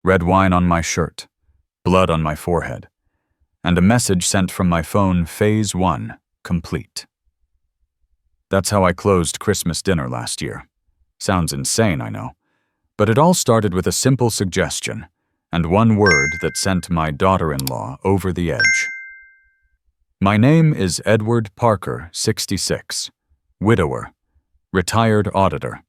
red wine on my shirt, blood on my forehead, and a message sent from my phone, Phase 1, complete. That's how I closed Christmas dinner last year. Sounds insane, I know. But it all started with a simple suggestion, and one word that sent my daughter-in-law over the edge. My name is Edward Parker, 66, widower, retired auditor.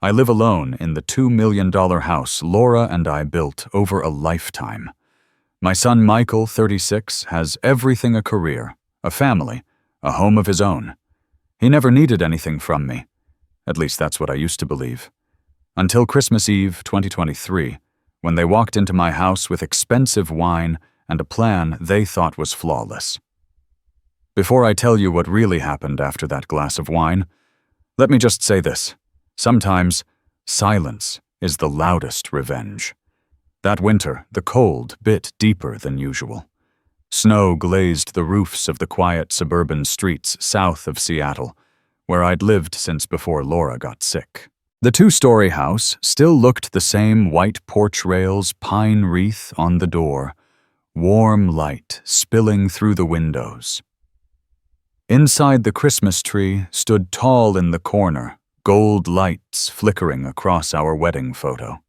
I live alone in the $2 million house Laura and I built over a lifetime. My son Michael, 36, has everything: a career, a family, a home of his own. He never needed anything from me. At least that's what I used to believe. Until Christmas Eve, 2023, when they walked into my house with expensive wine and a plan they thought was flawless. Before I tell you what really happened after that glass of wine, let me just say this. Sometimes, silence is the loudest revenge. That winter, the cold bit deeper than usual. Snow glazed the roofs of the quiet suburban streets south of Seattle, where I'd lived since before Laura got sick. The two-story house still looked the same: white porch rails, pine wreath on the door, warm light spilling through the windows. Inside the Christmas tree stood tall in the corner, gold lights flickering across our wedding photo.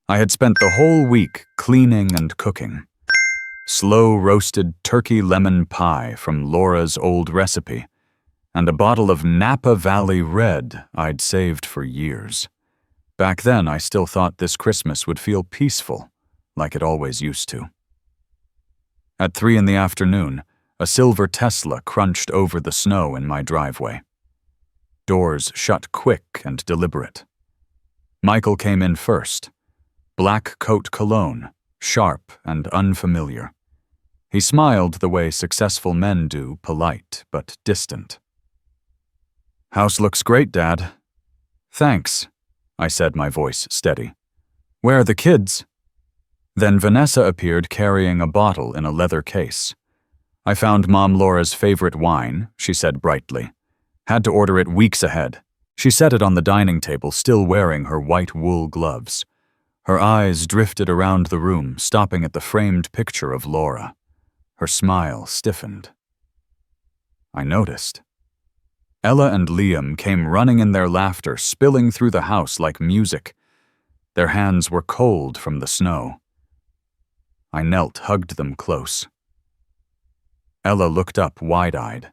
I had spent the whole week cleaning and cooking. Slow-roasted turkey lemon pie from Laura's old recipe, and a bottle of Napa Valley Red I'd saved for years. Back then, I still thought this Christmas would feel peaceful, like it always used to. At 3 in the afternoon, a silver Tesla crunched over the snow in my driveway. Doors shut quick and deliberate. Michael came in first. Black coat cologne, sharp and unfamiliar. He smiled the way successful men do, polite but distant. "House looks great, Dad." "Thanks," I said, my voice steady. "Where are the kids?" Then Vanessa appeared carrying a bottle in a leather case. "I found Mom Laura's favorite wine," she said brightly. "Had to order it weeks ahead." She set it on the dining table, still wearing her white wool gloves. Her eyes drifted around the room, stopping at the framed picture of Laura. Her smile stiffened. I noticed. Ella and Liam came running in, their laughter spilling through the house like music. Their hands were cold from the snow. I knelt, hugged them close. Ella looked up wide-eyed.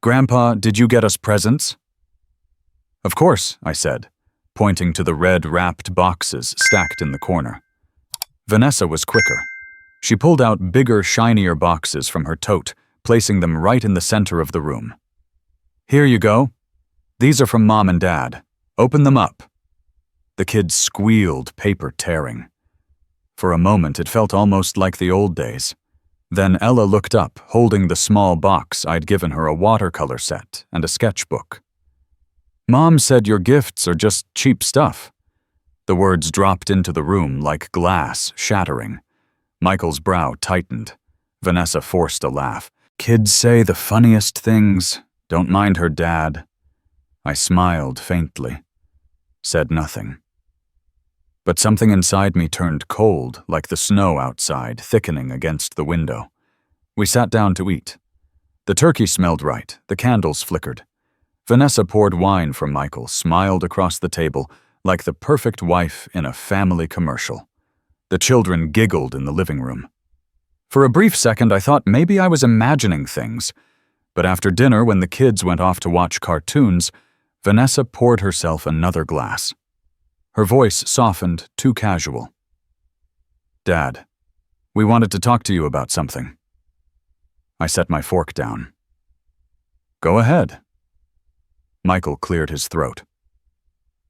"Grandpa, did you get us presents?" "Of course," I said, pointing to the red-wrapped boxes stacked in the corner. Vanessa was quicker. She pulled out bigger, shinier boxes from her tote, placing them right in the center of the room. "Here you go. These are from Mom and Dad. Open them up." The kids squealed, paper tearing. For a moment, it felt almost like the old days. Then Ella looked up, holding the small box I'd given her, a watercolor set and a sketchbook. "Mom said your gifts are just cheap stuff." The words dropped into the room like glass shattering. Michael's brow tightened. Vanessa forced a laugh. "Kids say the funniest things. Don't mind her, Dad." I smiled faintly, said nothing. But something inside me turned cold, like the snow outside, thickening against the window. We sat down to eat. The turkey smelled right, the candles flickered. Vanessa poured wine for Michael, smiled across the table, like the perfect wife in a family commercial. The children giggled in the living room. For a brief second, I thought maybe I was imagining things. But after dinner, when the kids went off to watch cartoons, Vanessa poured herself another glass. Her voice softened, too casual. "Dad, we wanted to talk to you about something." I set my fork down. "Go ahead." Michael cleared his throat.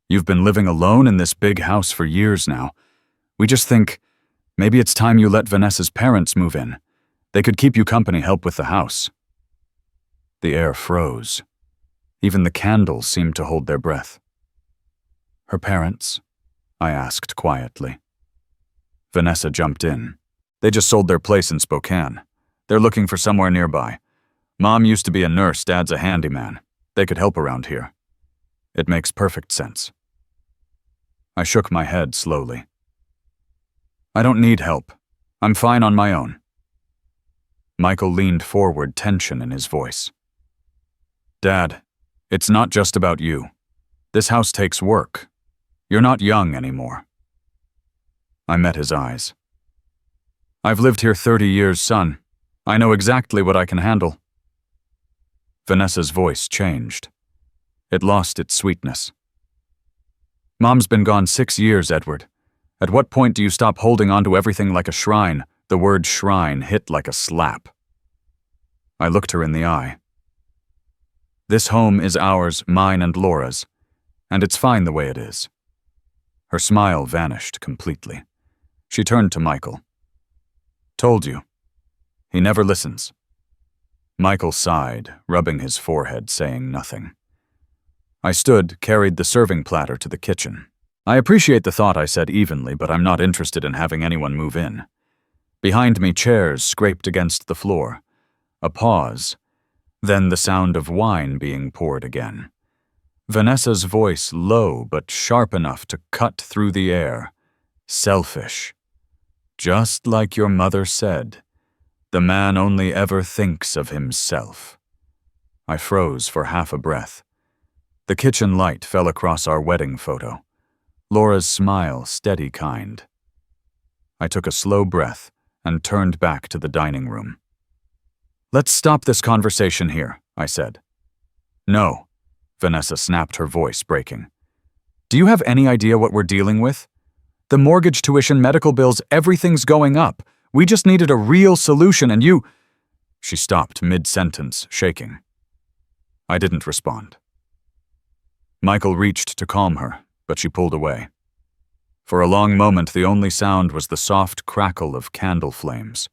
"You've been living alone in this big house for years now. We just think maybe it's time you let Vanessa's parents move in. They could keep you company, help with the house." The air froze. Even the candles seemed to hold their breath. "Her parents?" I asked quietly. Vanessa jumped in. "They just sold their place in Spokane. They're looking for somewhere nearby. Mom used to be a nurse, Dad's a handyman. They could help around here. It makes perfect sense." I shook my head slowly. I don't need help. I'm fine on my own. Michael leaned forward, tension in his voice. Dad, it's not just about you. This house takes work. You're not young anymore. I met his eyes. I've lived here 30 years, son. I know exactly what I can handle. Vanessa's voice changed. It lost its sweetness. Mom's been gone 6 years, Edward. At what point do you stop holding on to everything like a shrine? The word shrine hit like a slap. I looked her in the eye. This home is ours, mine and Laura's, and it's fine the way it is. Her smile vanished completely. She turned to Michael. Told you. He never listens. Michael sighed, rubbing his forehead, saying nothing. I stood, carried the serving platter to the kitchen. I appreciate the thought, I said evenly, but I'm not interested in having anyone move in. Behind me, chairs scraped against the floor. A pause, then the sound of wine being poured again. Vanessa's voice low but sharp enough to cut through the air. Selfish. Just like your mother said, the man only ever thinks of himself. I froze for half a breath. The kitchen light fell across our wedding photo. Laura's smile, steady kind. I took a slow breath and turned back to the dining room. Let's stop this conversation here, I said. No, Vanessa snapped, her voice breaking. Do you have any idea what we're dealing with? The mortgage, tuition, medical bills, everything's going up. We just needed a real solution and you… She stopped mid-sentence, shaking. I didn't respond. Michael reached to calm her, but she pulled away. For a long moment, the only sound was the soft crackle of candle flames.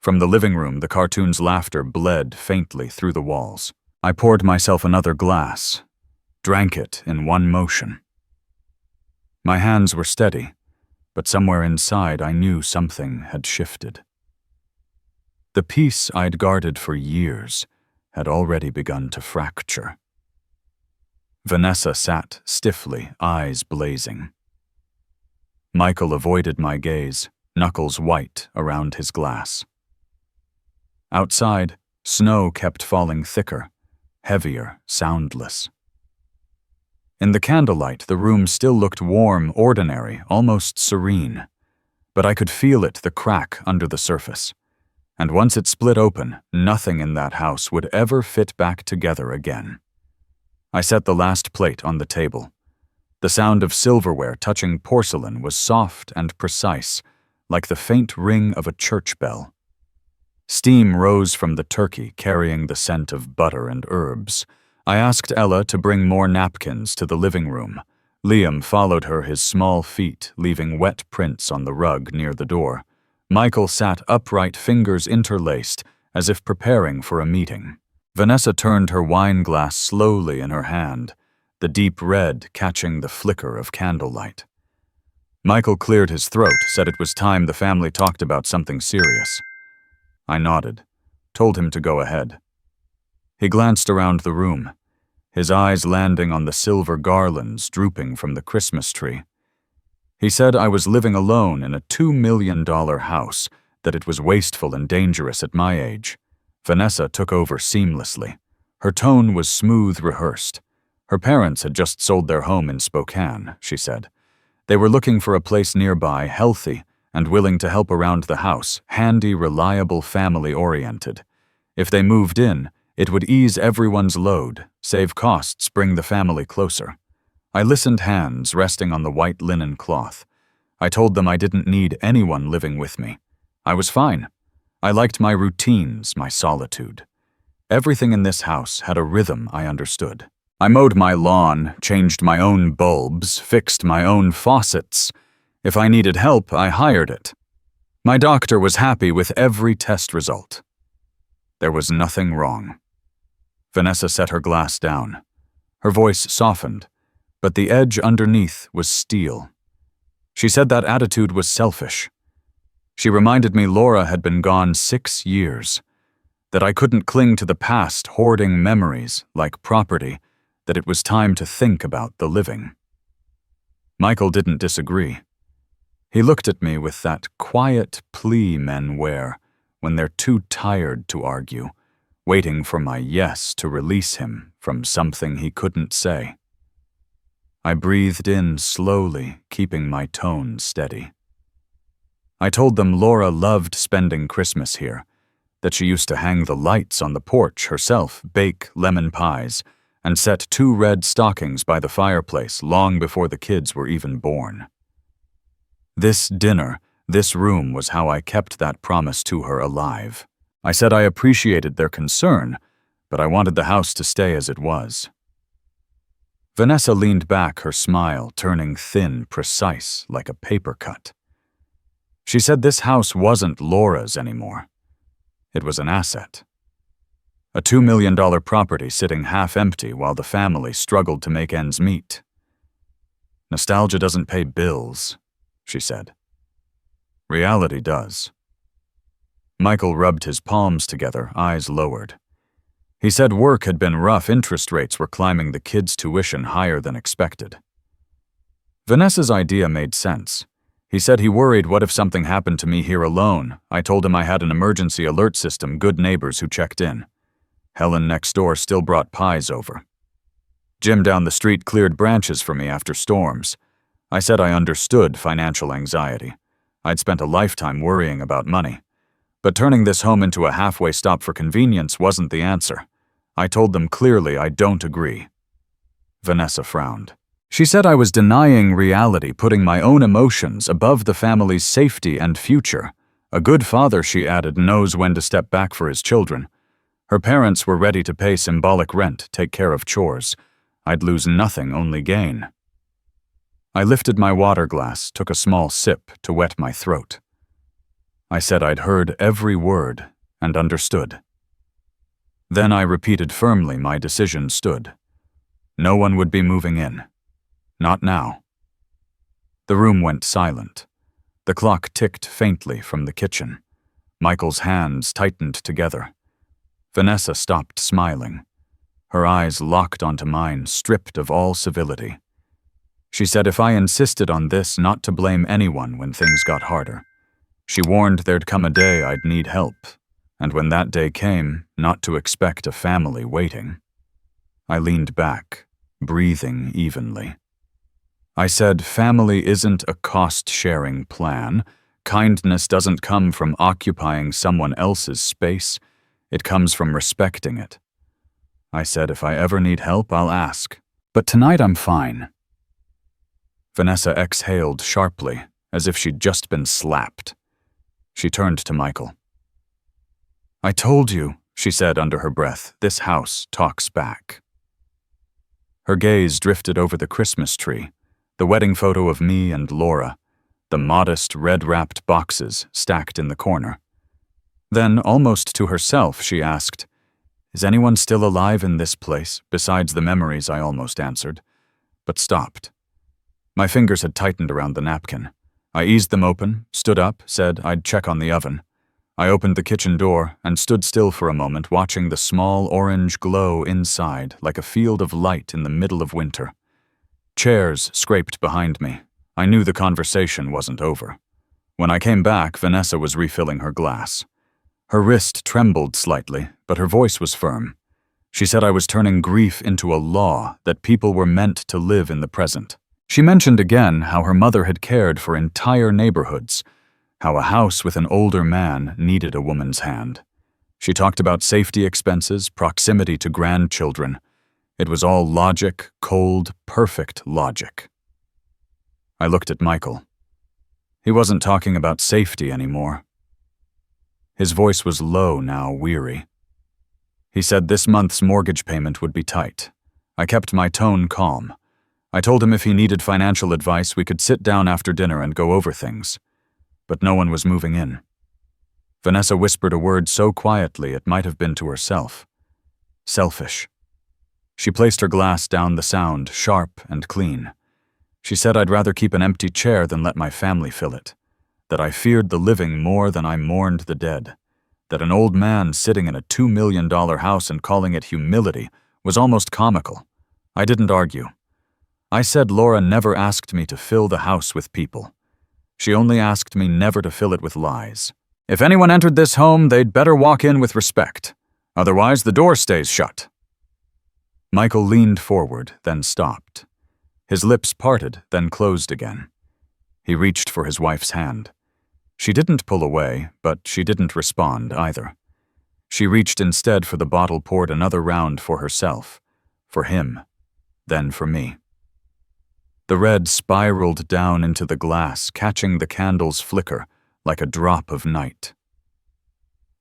From the living room, the cartoon's laughter bled faintly through the walls. I poured myself another glass, drank it in one motion. My hands were steady, but somewhere inside I knew something had shifted. The peace I'd guarded for years had already begun to fracture. Vanessa sat stiffly, eyes blazing. Michael avoided my gaze, knuckles white around his glass. Outside, snow kept falling thicker, heavier, soundless. In the candlelight, the room still looked warm, ordinary, almost serene. But I could feel it, the crack under the surface. And once it split open, nothing in that house would ever fit back together again. I set the last plate on the table. The sound of silverware touching porcelain was soft and precise, like the faint ring of a church bell. Steam rose from the turkey, carrying the scent of butter and herbs. I asked Ella to bring more napkins to the living room. Liam followed her, his small feet leaving wet prints on the rug near the door. Michael sat upright, fingers interlaced, as if preparing for a meeting. Vanessa turned her wine glass slowly in her hand, the deep red catching the flicker of candlelight. Michael cleared his throat, said it was time the family talked about something serious. I nodded, told him to go ahead. He glanced around the room, his eyes landing on the silver garlands drooping from the Christmas tree. He said I was living alone in a $2 million house, that it was wasteful and dangerous at my age. Vanessa took over seamlessly. Her tone was smooth, rehearsed. Her parents had just sold their home in Spokane, she said. They were looking for a place nearby, healthy, and willing to help around the house, handy, reliable, family-oriented. If they moved in, it would ease everyone's load, save costs, bring the family closer. I listened, hands resting on the white linen cloth. I told them I didn't need anyone living with me. I was fine. I liked my routines, my solitude. Everything in this house had a rhythm I understood. I mowed my lawn, changed my own bulbs, fixed my own faucets. If I needed help, I hired it. My doctor was happy with every test result. There was nothing wrong. Vanessa set her glass down. Her voice softened, but the edge underneath was steel. She said that attitude was selfish. She reminded me Laura had been gone 6 years, that I couldn't cling to the past, hoarding memories like property, that it was time to think about the living. Michael didn't disagree. He looked at me with that quiet plea men wear when they're too tired to argue, waiting for my yes to release him from something he couldn't say. I breathed in slowly, keeping my tone steady. I told them Laura loved spending Christmas here, that she used to hang the lights on the porch herself, bake lemon pies, and set 2 red stockings by the fireplace long before the kids were even born. This dinner, this room was how I kept that promise to her alive. I said I appreciated their concern, but I wanted the house to stay as it was. Vanessa leaned back, her smile turning thin, precise, like a paper cut. She said this house wasn't Laura's anymore. It was an asset. A $2 million property sitting half empty while the family struggled to make ends meet. Nostalgia doesn't pay bills, she said. Reality does. Michael rubbed his palms together, eyes lowered. He said work had been rough, interest rates were climbing, the kids' tuition higher than expected. Vanessa's idea made sense. He said he worried, what if something happened to me here alone? I told him I had an emergency alert system, good neighbors who checked in. Helen next door still brought pies over. Jim down the street cleared branches for me after storms. I said I understood financial anxiety. I'd spent a lifetime worrying about money. But turning this home into a halfway stop for convenience wasn't the answer. I told them clearly I don't agree. Vanessa frowned. She said I was denying reality, putting my own emotions above the family's safety and future. A good father, she added, knows when to step back for his children. Her parents were ready to pay symbolic rent, take care of chores. I'd lose nothing, only gain. I lifted my water glass, took a small sip to wet my throat. I said I'd heard every word and understood. Then I repeated firmly my decision stood. No one would be moving in. Not now. The room went silent. The clock ticked faintly from the kitchen. Michael's hands tightened together. Vanessa stopped smiling. Her eyes locked onto mine, stripped of all civility. She said if I insisted on this, not to blame anyone when things got harder. She warned there'd come a day I'd need help, and when that day came, not to expect a family waiting. I leaned back, breathing evenly. I said family isn't a cost-sharing plan. Kindness doesn't come from occupying someone else's space. It comes from respecting it. I said if I ever need help, I'll ask. But tonight I'm fine. Vanessa exhaled sharply, as if she'd just been slapped. She turned to Michael. I told you, she said under her breath, this house talks back. Her gaze drifted over the Christmas tree, the wedding photo of me and Laura, the modest red-wrapped boxes stacked in the corner. Then, almost to herself, she asked, is anyone still alive in this place, besides the memories? I almost answered, but stopped. My fingers had tightened around the napkin. I eased them open, stood up, said I'd check on the oven. I opened the kitchen door and stood still for a moment, watching the small orange glow inside like a field of light in the middle of winter. Chairs scraped behind me. I knew the conversation wasn't over. When I came back, Vanessa was refilling her glass. Her wrist trembled slightly, but her voice was firm. She said I was turning grief into a law, that people were meant to live in the present. She mentioned again how her mother had cared for entire neighborhoods, how a house with an older man needed a woman's hand. She talked about safety expenses, proximity to grandchildren. It was all logic, cold, perfect logic. I looked at Michael. He wasn't talking about safety anymore. His voice was low now, weary. He said this month's mortgage payment would be tight. I kept my tone calm. I told him if he needed financial advice, we could sit down after dinner and go over things. But no one was moving in. Vanessa whispered a word so quietly it might have been to herself. Selfish. She placed her glass down the sound, sharp and clean. She said I'd rather keep an empty chair than let my family fill it. That I feared the living more than I mourned the dead. That an old man sitting in a $2 million house and calling it humility was almost comical. I didn't argue. I said Laura never asked me to fill the house with people. She only asked me never to fill it with lies. If anyone entered this home, they'd better walk in with respect. Otherwise, the door stays shut. Michael leaned forward, then stopped. His lips parted, then closed again. He reached for his wife's hand. She didn't pull away, but she didn't respond either. She reached instead for the bottle, poured another round for herself, for him, then for me. The red spiraled down into the glass, catching the candle's flicker like a drop of night.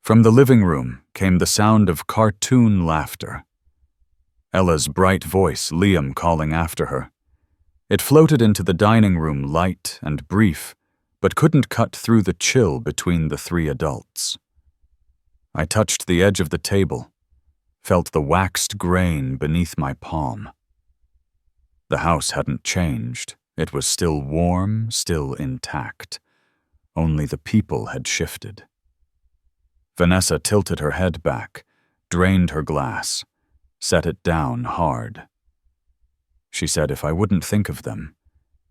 From the living room came the sound of cartoon laughter. Ella's bright voice, Liam calling after her. It floated into the dining room light and brief, but couldn't cut through the chill between the three adults. I touched the edge of the table, felt the waxed grain beneath my palm. The house hadn't changed. It was still warm, still intact. Only the people had shifted. Vanessa tilted her head back, drained her glass, set it down hard. She said if I wouldn't think of them,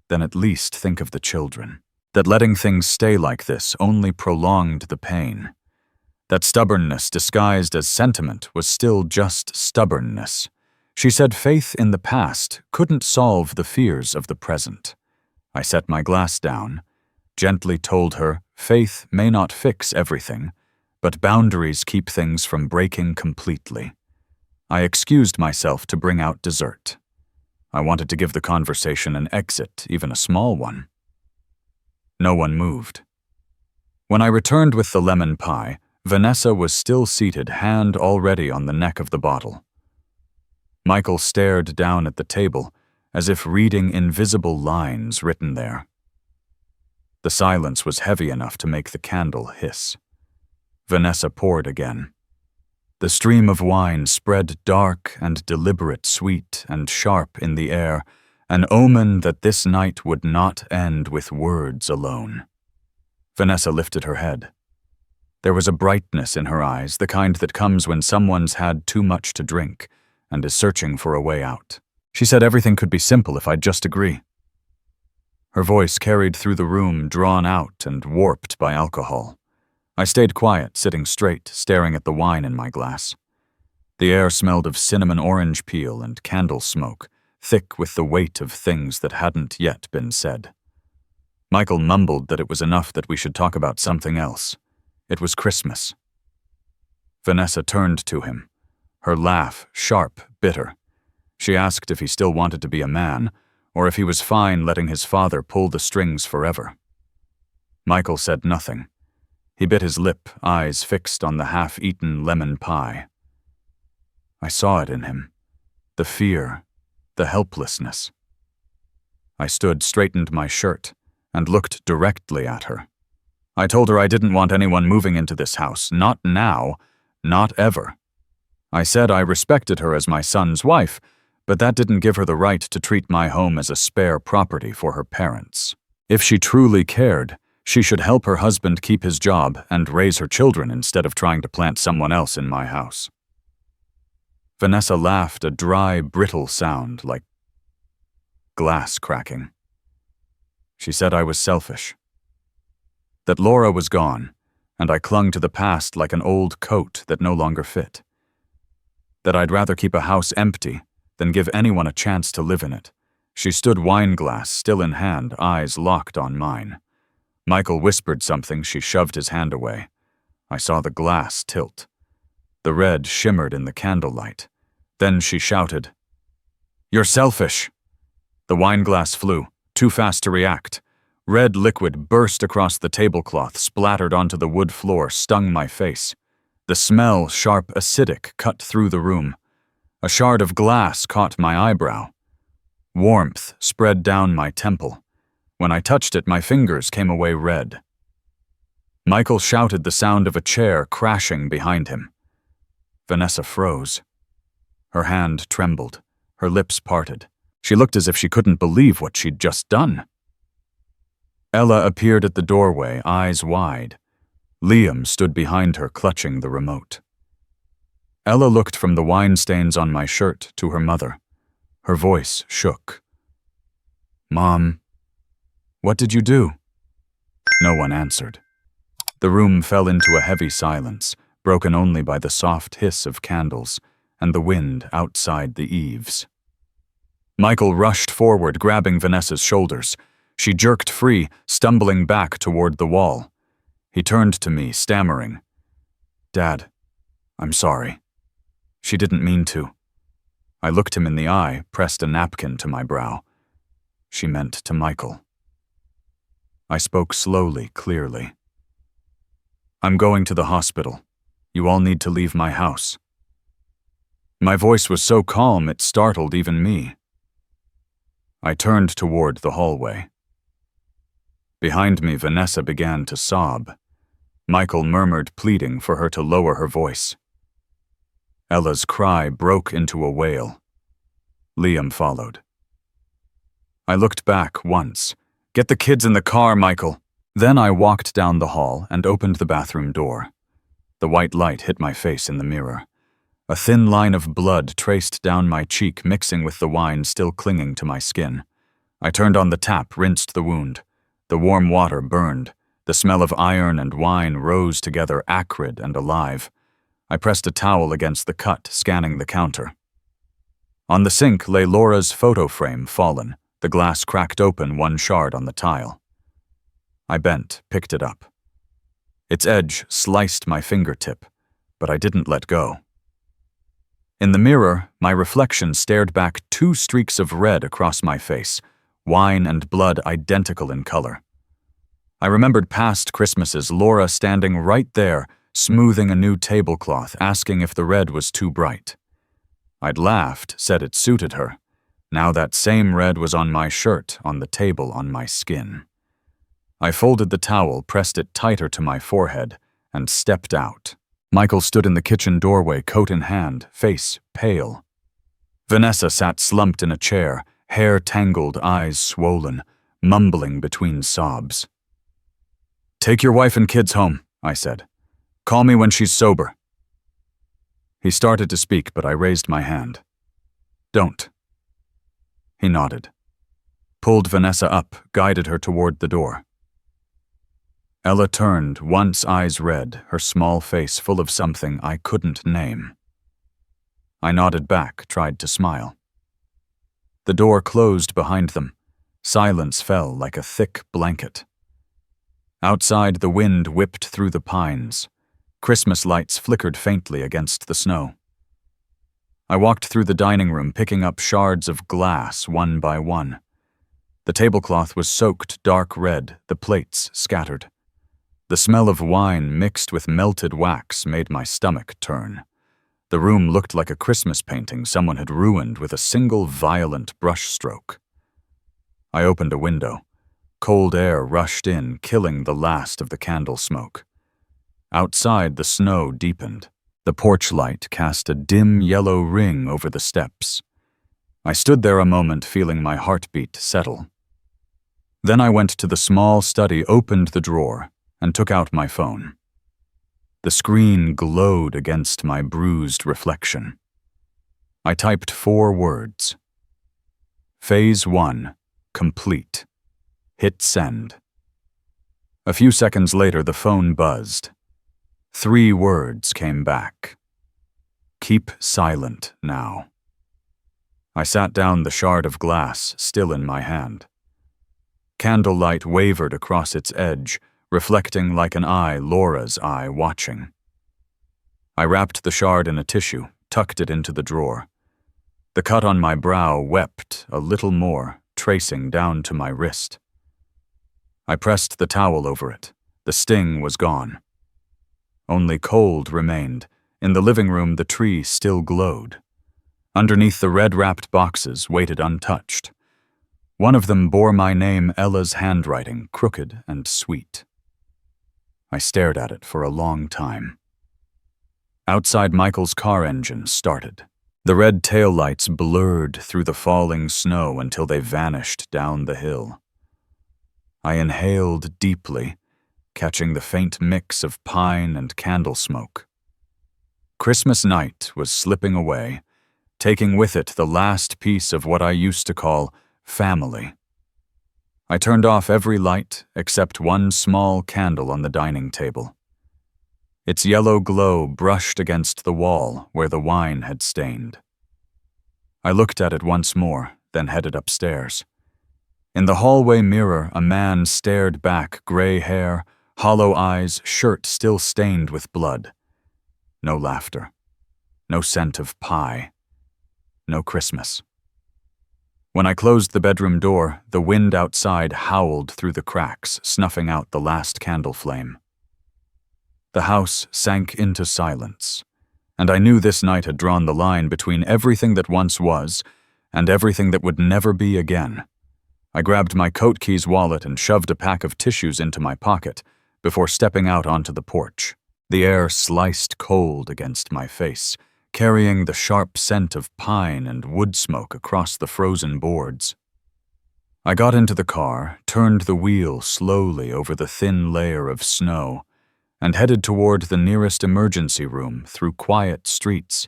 then at least think of the children. That letting things stay like this only prolonged the pain. That stubbornness disguised as sentiment was still just stubbornness. She said faith in the past couldn't solve the fears of the present. I set my glass down, gently told her faith may not fix everything, but boundaries keep things from breaking completely. I excused myself to bring out dessert. I wanted to give the conversation an exit, even a small one. No one moved. When I returned with the lemon pie, Vanessa was still seated, hand already on the neck of the bottle. Michael stared down at the table, as if reading invisible lines written there. The silence was heavy enough to make the candle hiss. Vanessa poured again. The stream of wine spread dark and deliberate, sweet and sharp in the air, an omen that this night would not end with words alone. Vanessa lifted her head. There was a brightness in her eyes, the kind that comes when someone's had too much to drink and is searching for a way out. She said everything could be simple if I'd just agree. Her voice carried through the room, drawn out and warped by alcohol. I stayed quiet, sitting straight, staring at the wine in my glass. The air smelled of cinnamon orange peel and candle smoke, thick with the weight of things that hadn't yet been said. Michael mumbled that it was enough that we should talk about something else. It was Christmas. Vanessa turned to him, her laugh sharp, bitter. She asked if he still wanted to be a man, or if he was fine letting his father pull the strings forever. Michael said nothing. He bit his lip, eyes fixed on the half-eaten lemon pie. I saw it in him, the fear, the helplessness. I stood, straightened my shirt, and looked directly at her. I told her I didn't want anyone moving into this house, not now, not ever. I said I respected her as my son's wife, but that didn't give her the right to treat my home as a spare property for her parents. If she truly cared, she should help her husband keep his job and raise her children instead of trying to plant someone else in my house. Vanessa laughed, a dry, brittle sound like glass cracking. She said I was selfish. That Laura was gone, and I clung to the past like an old coat that no longer fit. That I'd rather keep a house empty than give anyone a chance to live in it. She stood, wine glass still in hand, eyes locked on mine. Michael whispered something. She shoved his hand away. I saw the glass tilt. The red shimmered in the candlelight. Then she shouted, "You're selfish!" The wine glass flew, too fast to react. Red liquid burst across the tablecloth, splattered onto the wood floor, stung my face. The smell, sharp, acidic, cut through the room. A shard of glass caught my eyebrow. Warmth spread down my temple. When I touched it, my fingers came away red. Michael shouted, the sound of a chair crashing behind him. Vanessa froze. Her hand trembled, her lips parted. She looked as if she couldn't believe what she'd just done. Ella appeared at the doorway, eyes wide. Liam stood behind her, clutching the remote. Ella looked from the wine stains on my shirt to her mother. Her voice shook. "Mom, what did you do?" No one answered. The room fell into a heavy silence, broken only by the soft hiss of candles and the wind outside the eaves. Michael rushed forward, grabbing Vanessa's shoulders. She jerked free, stumbling back toward the wall. He turned to me, stammering, "Dad, I'm sorry." She didn't mean to. I looked him in the eye, pressed a napkin to my brow. She meant to Michael. I spoke slowly, clearly. "I'm going to the hospital. You all need to leave my house." My voice was so calm it startled even me. I turned toward the hallway. Behind me, Vanessa began to sob. Michael murmured, pleading for her to lower her voice. Ella's cry broke into a wail. Liam followed. I looked back once. "Get the kids in the car, Michael." Then I walked down the hall and opened the bathroom door. The white light hit my face in the mirror. A thin line of blood traced down my cheek, mixing with the wine still clinging to my skin. I turned on the tap, rinsed the wound. The warm water burned. The smell of iron and wine rose together, acrid and alive. I pressed a towel against the cut, scanning the counter. On the sink lay Laura's photo frame, fallen, the glass cracked open, one shard on the tile. I bent, picked it up. Its edge sliced my fingertip, but I didn't let go. In the mirror, my reflection stared back, 2 streaks of red across my face, wine and blood identical in color. I remembered past Christmases, Laura standing right there, smoothing a new tablecloth, asking if the red was too bright. I'd laughed, said it suited her. Now that same red was on my shirt, on the table, on my skin. I folded the towel, pressed it tighter to my forehead, and stepped out. Michael stood in the kitchen doorway, coat in hand, face pale. Vanessa sat slumped in a chair, hair tangled, eyes swollen, mumbling between sobs. "Take your wife and kids home," I said. "Call me when she's sober." He started to speak, but I raised my hand. "Don't." He nodded, pulled Vanessa up, guided her toward the door. Ella turned, once eyes red, her small face full of something I couldn't name. I nodded back, tried to smile. The door closed behind them. Silence fell like a thick blanket. Outside, the wind whipped through the pines. Christmas lights flickered faintly against the snow. I walked through the dining room, picking up shards of glass one by one. The tablecloth was soaked dark red, the plates scattered. The smell of wine mixed with melted wax made my stomach turn. The room looked like a Christmas painting someone had ruined with a single violent brushstroke. I opened a window. Cold air rushed in, killing the last of the candle smoke. Outside, the snow deepened. The porch light cast a dim yellow ring over the steps. I stood there a moment, feeling my heartbeat settle. Then I went to the small study, opened the drawer, and took out my phone. The screen glowed against my bruised reflection. I typed 4 words. Phase 1, complete. Hit send. A few seconds later, the phone buzzed. 3 words came back. Keep silent now. I sat down, the shard of glass still in my hand. Candlelight wavered across its edge, reflecting like an eye, Laura's eye, watching. I wrapped the shard in a tissue, tucked it into the drawer. The cut on my brow wept a little more, tracing down to my wrist. I pressed the towel over it. The sting was gone. Only cold remained. In the living room, the tree still glowed. Underneath the red-wrapped boxes waited untouched. One of them bore my name, Ella's handwriting, crooked and sweet. I stared at it for a long time. Outside, Michael's car engine started. The red taillights blurred through the falling snow until they vanished down the hill. I inhaled deeply, catching the faint mix of pine and candle smoke. Christmas night was slipping away, taking with it the last piece of what I used to call family. I turned off every light except one small candle on the dining table. Its yellow glow brushed against the wall where the wine had stained. I looked at it once more, then headed upstairs. In the hallway mirror, a man stared back, gray hair, hollow eyes, shirt still stained with blood. No laughter. No scent of pie. No Christmas. When I closed the bedroom door, the wind outside howled through the cracks, snuffing out the last candle flame. The house sank into silence, and I knew this night had drawn the line between everything that once was and everything that would never be again. I grabbed my coat keys wallet and shoved a pack of tissues into my pocket before stepping out onto the porch. The air sliced cold against my face, carrying the sharp scent of pine and wood smoke across the frozen boards. I got into the car, turned the wheel slowly over the thin layer of snow, and headed toward the nearest emergency room through quiet streets,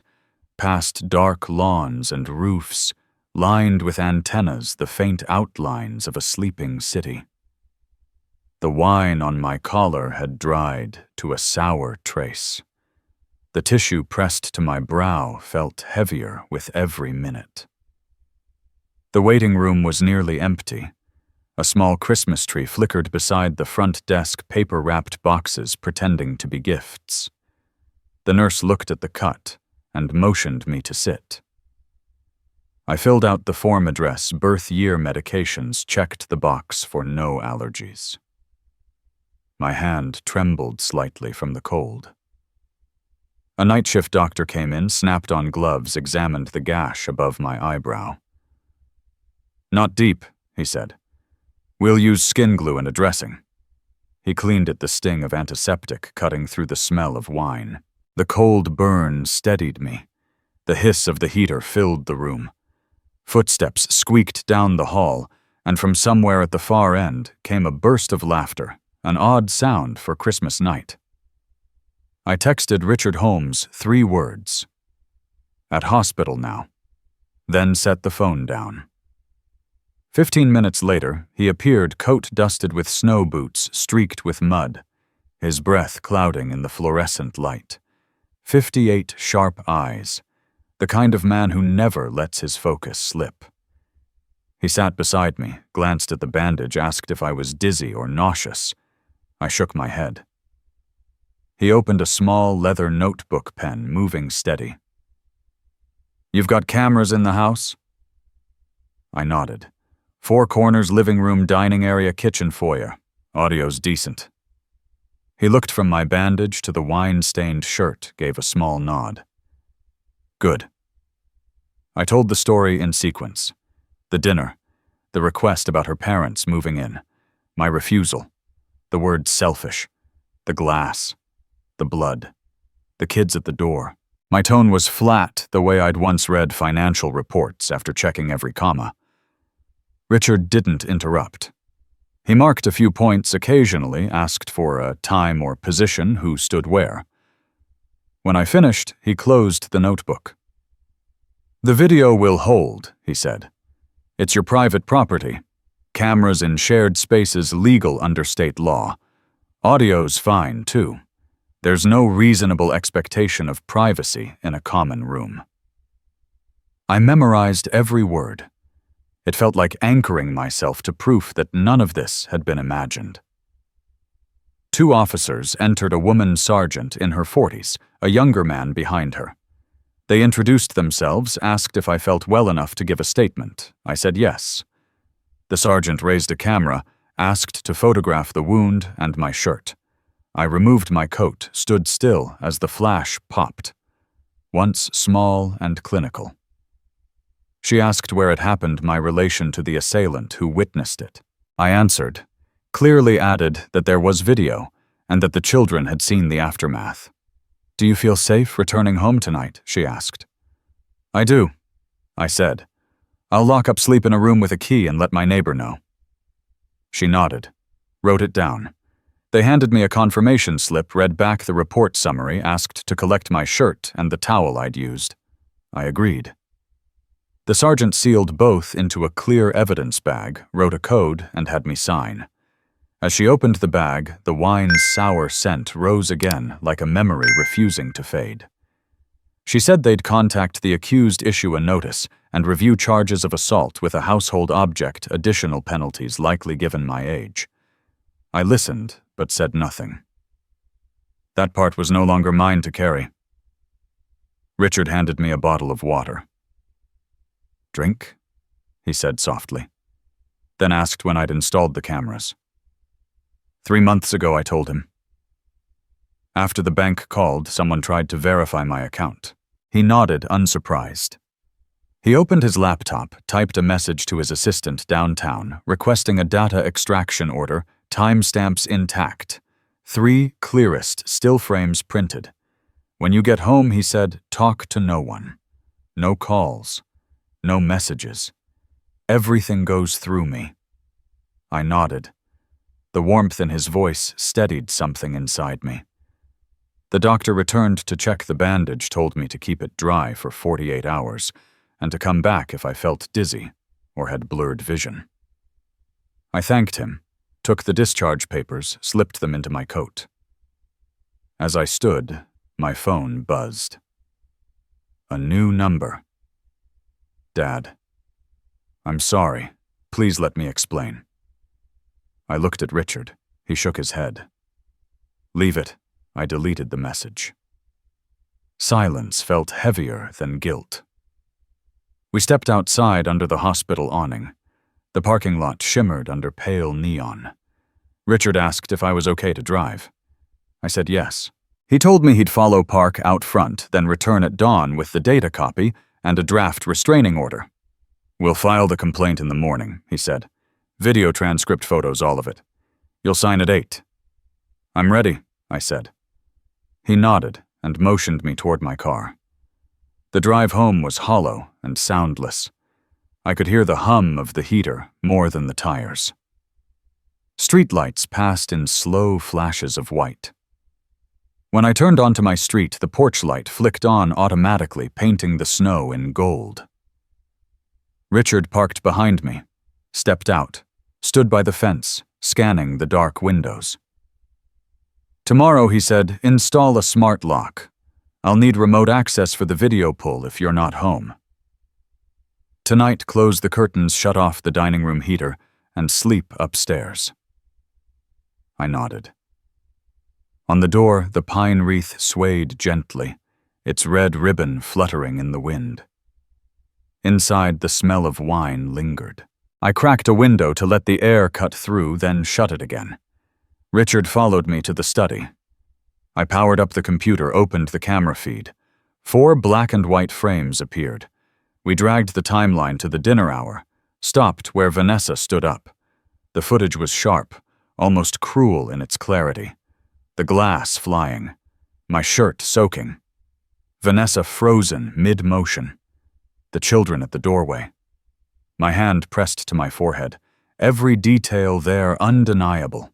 past dark lawns and roofs, lined with antennas, the faint outlines of a sleeping city. The wine on my collar had dried to a sour trace. The tissue pressed to my brow felt heavier with every minute. The waiting room was nearly empty. A small Christmas tree flickered beside the front desk, paper-wrapped boxes pretending to be gifts. The nurse looked at the cut and motioned me to sit. I filled out the form address, birth year medications, checked the box for no allergies. My hand trembled slightly from the cold. A night shift doctor came in, snapped on gloves, examined the gash above my eyebrow. "Not deep," he said. "We'll use skin glue and a dressing." He cleaned at the sting of antiseptic cutting through the smell of wine. The cold burn steadied me. The hiss of the heater filled the room. Footsteps squeaked down the hall, and from somewhere at the far end came a burst of laughter, an odd sound for Christmas night. I texted Richard Holmes 3 words. "At hospital now," then set the phone down. 15 minutes later, he appeared, coat dusted with snow boots streaked with mud, his breath clouding in the fluorescent light. 58 sharp eyes, the kind of man who never lets his focus slip. He sat beside me, glanced at the bandage, asked if I was dizzy or nauseous. I shook my head. He opened a small leather notebook pen, moving steady. "You've got cameras in the house?" I nodded. 4 corners, living room, dining area, kitchen, foyer. Audio's decent. He looked from my bandage to the wine-stained shirt, gave a small nod. "Good." I told the story in sequence. The dinner, the request about her parents moving in, my refusal, the word selfish, the glass, the blood, the kids at the door. My tone was flat, the way I'd once read financial reports after checking every comma. Richard didn't interrupt. He marked a few points occasionally, asked for a time or position, who stood where. When I finished, he closed the notebook. "The video will hold," he said. "It's your private property. Cameras in shared spaces legal under state law. Audio's fine, too. There's no reasonable expectation of privacy in a common room." I memorized every word. It felt like anchoring myself to proof that none of this had been imagined. 2 officers entered, a woman sergeant in her 40s, a younger man behind her. They introduced themselves, asked if I felt well enough to give a statement. I said yes. The sergeant raised a camera, asked to photograph the wound and my shirt. I removed my coat, stood still as the flash popped. Once small and clinical. She asked where it happened, my relation to the assailant who witnessed it. I answered, clearly added that there was video and that the children had seen the aftermath. "Do you feel safe returning home tonight?" she asked. "I do," I said. "I'll lock up, sleep in a room with a key, and let my neighbor know." She nodded, wrote it down. They handed me a confirmation slip, read back the report summary, asked to collect my shirt and the towel I'd used. I agreed. The sergeant sealed both into a clear evidence bag, wrote a code, and had me sign. As she opened the bag, the wine's sour scent rose again like a memory refusing to fade. She said they'd contact the accused, issue a notice, and review charges of assault with a household object, additional penalties likely given my age. I listened, but said nothing. That part was no longer mine to carry. Richard handed me a bottle of water. "Drink?" he said softly, then asked when I'd installed the cameras. 3 months ago, I told him. After the bank called, someone tried to verify my account. He nodded, unsurprised. He opened his laptop, typed a message to his assistant downtown, requesting a data extraction order, timestamps intact. 3 clearest still frames printed. When you get home, he said, talk to no one. No calls. No messages. Everything goes through me. I nodded. The warmth in his voice steadied something inside me. The doctor returned to check the bandage, told me to keep it dry for 48 hours, and to come back if I felt dizzy or had blurred vision. I thanked him, took the discharge papers, slipped them into my coat. As I stood, my phone buzzed. A new number. Dad. I'm sorry. Please let me explain. I looked at Richard. He shook his head. Leave it. I deleted the message. Silence felt heavier than guilt. We stepped outside under the hospital awning. The parking lot shimmered under pale neon. Richard asked if I was okay to drive. I said yes. He told me he'd follow Park out front, then return at dawn with the data copy and a draft restraining order. We'll file the complaint in the morning, he said. Video transcript, photos, all of it. You'll sign at 8. I'm ready, I said. He nodded and motioned me toward my car. The drive home was hollow and soundless. I could hear the hum of the heater more than the tires. Streetlights passed in slow flashes of white. When I turned onto my street, the porch light flicked on automatically, painting the snow in gold. Richard parked behind me, stepped out, stood by the fence, scanning the dark windows. Tomorrow, he said, install a smart lock. I'll need remote access for the video pull if you're not home. Tonight, close the curtains, shut off the dining room heater, and sleep upstairs. I nodded. On the door, the pine wreath swayed gently, its red ribbon fluttering in the wind. Inside, the smell of wine lingered. I cracked a window to let the air cut through, then shut it again. Richard followed me to the study. I powered up the computer, opened the camera feed. 4 black and white frames appeared. We dragged the timeline to the dinner hour, stopped where Vanessa stood up. The footage was sharp, almost cruel in its clarity. The glass flying. My shirt soaking. Vanessa frozen mid-motion. The children at the doorway. My hand pressed to my forehead, every detail there undeniable.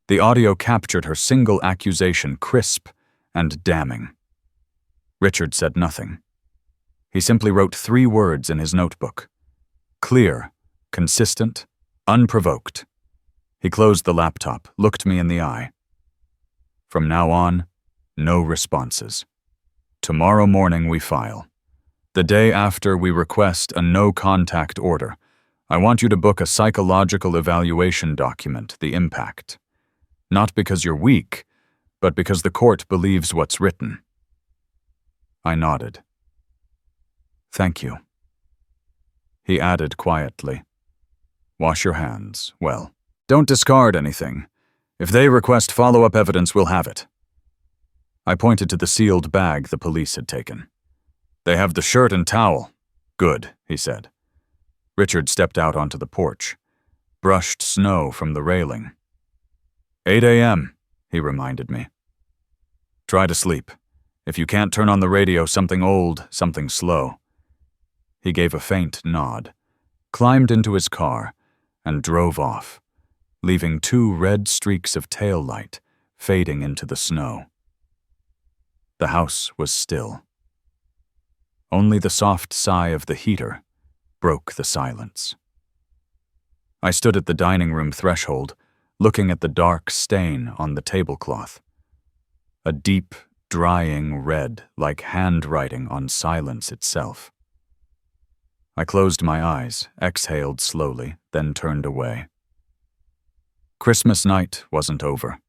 The audio captured her single accusation, crisp and damning. Richard said nothing. He simply wrote 3 words in his notebook. Clear, consistent, unprovoked. He closed the laptop, looked me in the eye. From now on, no responses. Tomorrow morning we file. The day after, we request a no-contact order. I want you to book a psychological evaluation document, the impact. Not because you're weak, but because the court believes what's written. I nodded. Thank you. He added quietly, wash your hands, well. Don't discard anything. If they request follow-up evidence, we'll have it. I pointed to the sealed bag the police had taken. They have the shirt and towel. Good, he said. Richard stepped out onto the porch, brushed snow from the railing. 8 a.m., he reminded me. Try to sleep. If you can't turn on the radio, something old, something slow. He gave a faint nod, climbed into his car, and drove off, leaving 2 red streaks of tail light fading into the snow. The house was still. Only the soft sigh of the heater broke the silence. I stood at the dining room threshold, looking at the dark stain on the tablecloth. A deep, drying red like handwriting on silence itself. I closed my eyes, exhaled slowly, then turned away. Christmas night wasn't over,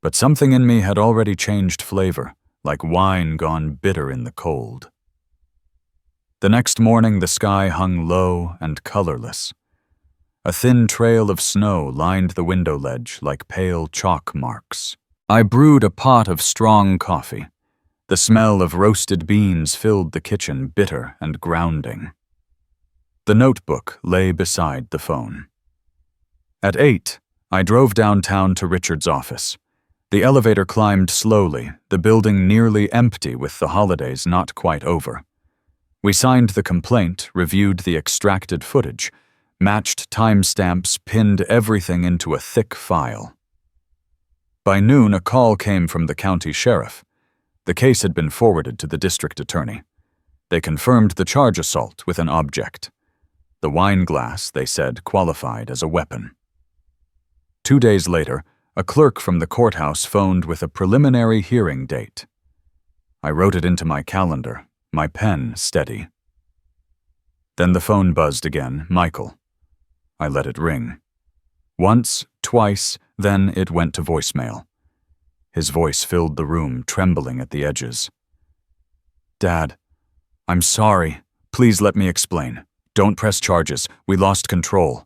but something in me had already changed flavor, like wine gone bitter in the cold. The next morning the sky hung low and colorless. A thin trail of snow lined the window ledge like pale chalk marks. I brewed a pot of strong coffee. The smell of roasted beans filled the kitchen, bitter and grounding. The notebook lay beside the phone. At 8, I drove downtown to Richard's office. The elevator climbed slowly, the building nearly empty with the holidays not quite over. We signed the complaint, reviewed the extracted footage, matched timestamps, pinned everything into a thick file. By noon, a call came from the county sheriff. The case had been forwarded to the district attorney. They confirmed the charge assault with an object. The wine glass, they said, qualified as a weapon. 2 days later, a clerk from the courthouse phoned with a preliminary hearing date. I wrote it into my calendar, my pen steady. Then the phone buzzed again, Michael. I let it ring. Once, twice, then it went to voicemail. His voice filled the room, trembling at the edges. Dad, I'm sorry. Please let me explain. Don't press charges. We lost control.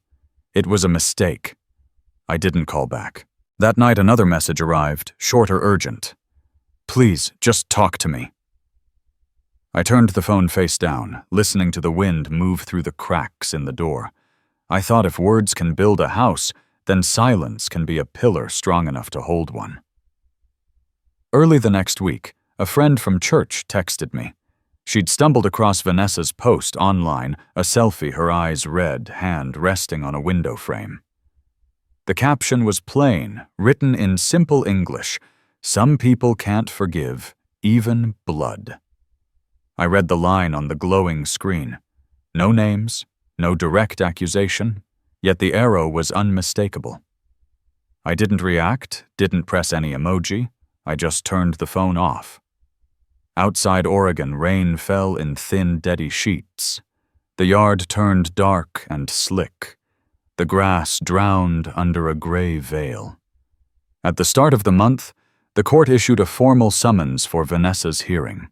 It was a mistake. I didn't call back. That night another message arrived, short or urgent. Please, just talk to me. I turned the phone face down, listening to the wind move through the cracks in the door. I thought if words can build a house, then silence can be a pillar strong enough to hold one. Early the next week, a friend from church texted me. She'd stumbled across Vanessa's post online, a selfie, her eyes red, hand resting on a window frame. The caption was plain, written in simple English. Some people can't forgive, even blood. I read the line on the glowing screen. No names, no direct accusation, yet the arrow was unmistakable. I didn't react, didn't press any emoji. I just turned the phone off. Outside Oregon, rain fell in thin, deady sheets. The yard turned dark and slick. The grass drowned under a gray veil. At the start of the month, the court issued a formal summons for Vanessa's hearing.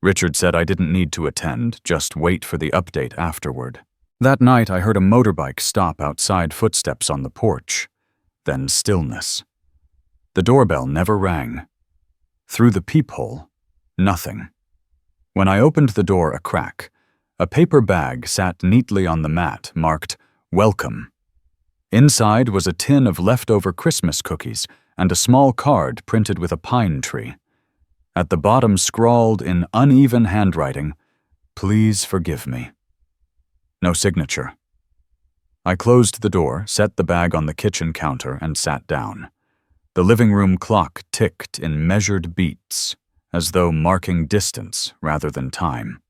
Richard said I didn't need to attend, just wait for the update afterward. That night I heard a motorbike stop outside, footsteps on the porch. Then stillness. The doorbell never rang. Through the peephole, nothing. When I opened the door a crack, a paper bag sat neatly on the mat, marked, Welcome. Inside was a tin of leftover Christmas cookies and a small card printed with a pine tree. At the bottom scrawled in uneven handwriting, Please forgive me. No signature. I closed the door, set the bag on the kitchen counter, and sat down. The living room clock ticked in measured beats, as though marking distance rather than time.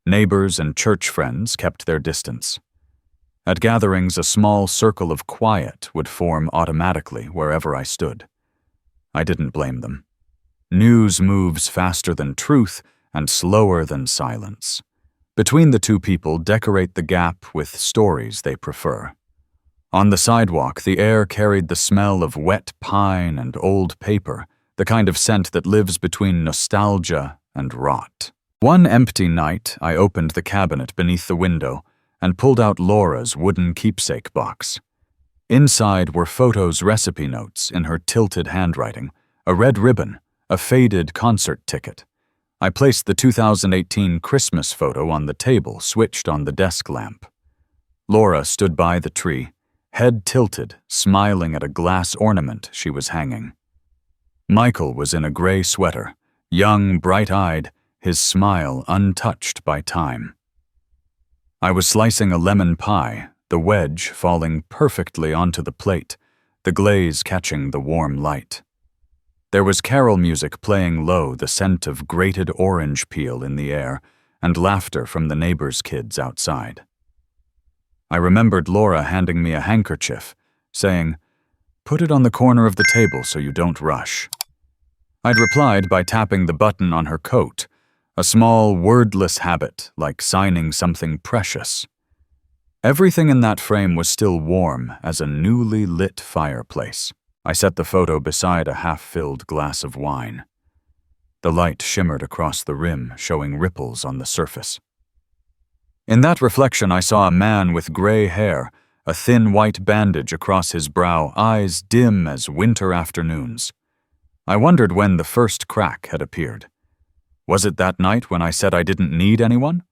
Neighbors and church friends kept their distance. At gatherings, a small circle of quiet would form automatically wherever I stood. I didn't blame them. News moves faster than truth and slower than silence. Between the two people, decorate the gap with stories they prefer. On the sidewalk, the air carried the smell of wet pine and old paper, the kind of scent that lives between nostalgia and rot. One empty night, I opened the cabinet beneath the window and pulled out Laura's wooden keepsake box. Inside were photos, recipe notes in her tilted handwriting, a red ribbon, a faded concert ticket. I placed the 2018 Christmas photo on the table, switched on the desk lamp. Laura stood by the tree, head tilted, smiling at a glass ornament she was hanging. Michael was in a gray sweater, young, bright-eyed, his smile untouched by time. I was slicing a lemon pie, the wedge falling perfectly onto the plate, the glaze catching the warm light. There was carol music playing low, the scent of grated orange peel in the air, and laughter from the neighbors' kids outside. I remembered Laura handing me a handkerchief, saying, "Put it on the corner of the table so you don't rush." I'd replied by tapping the button on her coat, a small, wordless habit like signing something precious. Everything in that frame was still warm as a newly lit fireplace. I set the photo beside a half-filled glass of wine. The light shimmered across the rim, showing ripples on the surface. In that reflection, I saw a man with gray hair, a thin white bandage across his brow, eyes dim as winter afternoons. I wondered when the first crack had appeared. Was it that night when I said I didn't need anyone?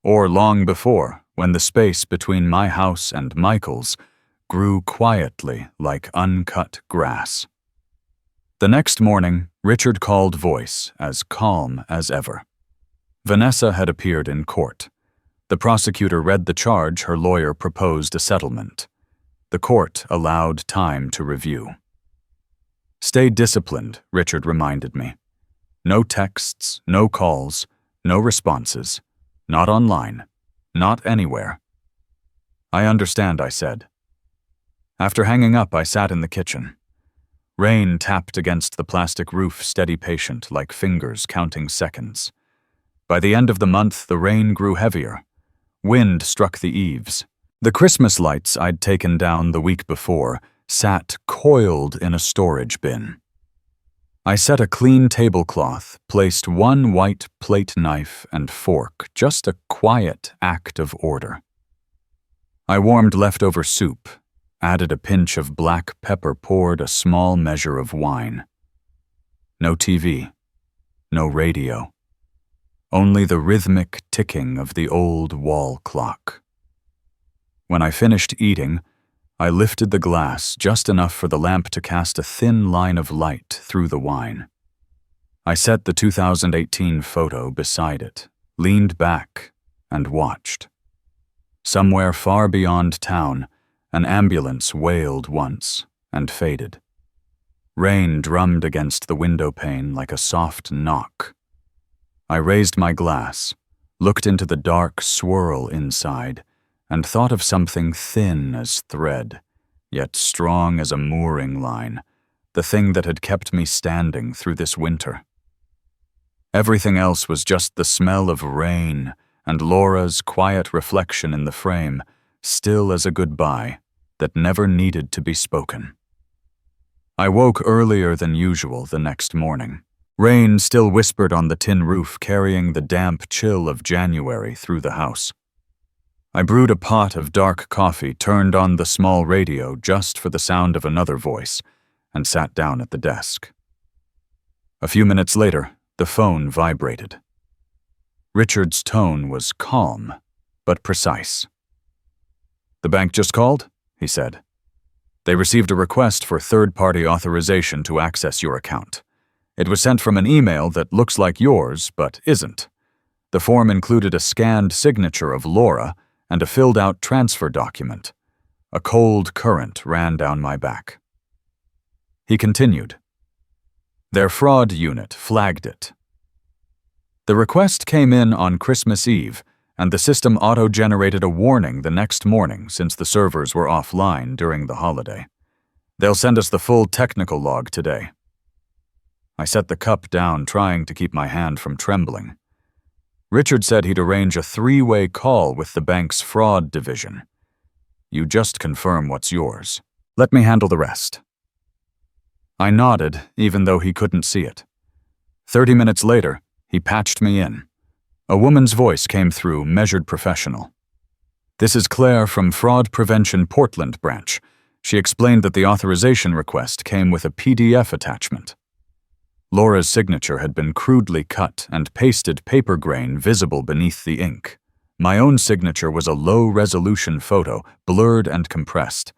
Or long before, when the space between my house and Michael's grew quietly like uncut grass? The next morning, Richard called voice, as calm as ever. Vanessa had appeared in court. The prosecutor read the charge, her lawyer proposed a settlement. The court allowed time to review. "Stay disciplined," Richard reminded me. "No texts, no calls, no responses. Not online. Not anywhere." "I understand," I said. After hanging up, I sat in the kitchen. Rain tapped against the plastic roof, steady patient, like fingers counting seconds. By the end of the month, the rain grew heavier. Wind struck the eaves. The Christmas lights I'd taken down the week before sat coiled in a storage bin. I set a clean tablecloth, placed one white plate knife and fork, just a quiet act of order. I warmed leftover soup, added a pinch of black pepper, poured a small measure of wine. No TV, no radio. Only the rhythmic ticking of the old wall clock. When I finished eating, I lifted the glass just enough for the lamp to cast a thin line of light through the wine. I set the 2018 photo beside it, leaned back, and watched. Somewhere far beyond town, an ambulance wailed once and faded. Rain drummed against the window pane like a soft knock. I raised my glass, looked into the dark swirl inside, and thought of something thin as thread, yet strong as a mooring line, the thing that had kept me standing through this winter. Everything else was just the smell of rain and Laura's quiet reflection in the frame, still as a goodbye that never needed to be spoken. I woke earlier than usual the next morning. Rain still whispered on the tin roof, carrying the damp chill of January through the house. I brewed a pot of dark coffee, turned on the small radio just for the sound of another voice, and sat down at the desk. A few minutes later, the phone vibrated. Richard's tone was calm, but precise. "The bank just called," he said. "They received a request for third-party authorization to access your account. It was sent from an email that looks like yours, but isn't. The form included a scanned signature of Laura and a filled-out transfer document. A cold current ran down my back." He continued. "Their fraud unit flagged it. The request came in on Christmas Eve, and the system auto-generated a warning the next morning since the servers were offline during the holiday. They'll send us the full technical log today." I set the cup down, trying to keep my hand from trembling. Richard said he'd arrange a three-way call with the bank's fraud division. "You just confirm what's yours. Let me handle the rest." I nodded, even though he couldn't see it. 30 minutes later, he patched me in. A woman's voice came through, measured professional. "This is Claire from Fraud Prevention Portland branch." She explained that the authorization request came with a PDF attachment. Laura's signature had been crudely cut and pasted paper grain visible beneath the ink. My own signature was a low-resolution photo, blurred and compressed.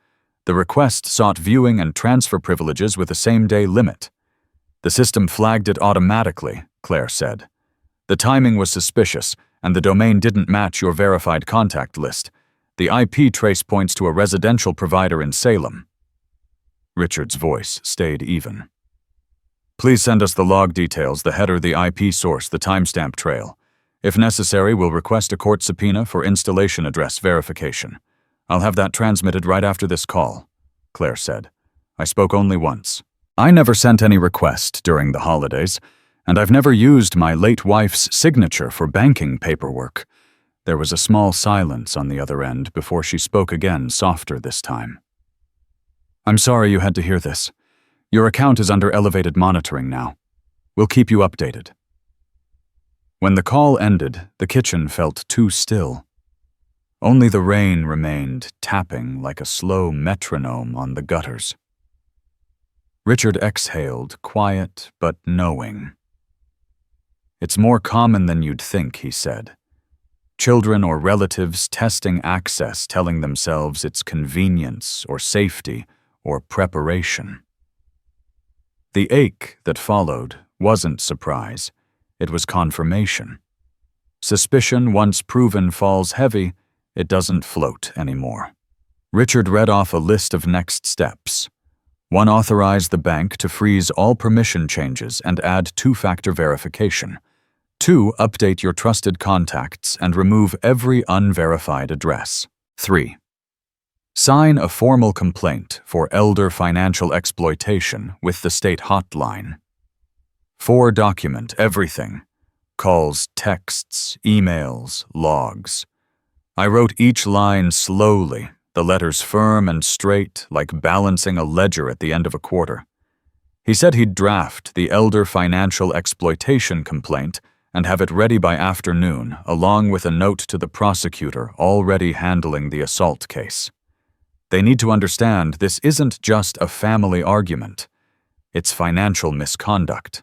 The request sought viewing and transfer privileges with a same-day limit. "The system flagged it automatically," Claire said. "The timing was suspicious, and the domain didn't match your verified contact list. The IP trace points to a residential provider in Salem." Richard's voice stayed even. Please send us the log details, the header, the IP source, the timestamp trail. If necessary, we'll request a court subpoena for installation address verification. I'll have that transmitted right after this call, Claire said. I spoke only once. I never sent any request during the holidays, and I've never used my late wife's signature for banking paperwork. There was a small silence on the other end before she spoke again, softer this time. I'm sorry you had to hear this. Your account is under elevated monitoring now. We'll keep you updated. When the call ended, the kitchen felt too still. Only the rain remained, tapping like a slow metronome on the gutters. Richard exhaled, quiet but knowing. It's more common than you'd think, he said. Children or relatives testing access, telling themselves it's convenience or safety or preparation. The ache that followed wasn't surprise. It was confirmation. Suspicion, once proven, falls heavy. It doesn't float anymore. Richard read off a list of next steps. 1. Authorize the bank to freeze all permission changes and add two-factor verification. 2. Update your trusted contacts and remove every unverified address. 3. Sign a formal complaint for elder financial exploitation with the state hotline. 4. Document everything. Calls, texts, emails, logs. I wrote each line slowly, the letters firm and straight, like balancing a ledger at the end of a quarter. He said he'd draft the elder financial exploitation complaint and have it ready by afternoon, along with a note to the prosecutor already handling the assault case. They need to understand this isn't just a family argument. It's financial misconduct.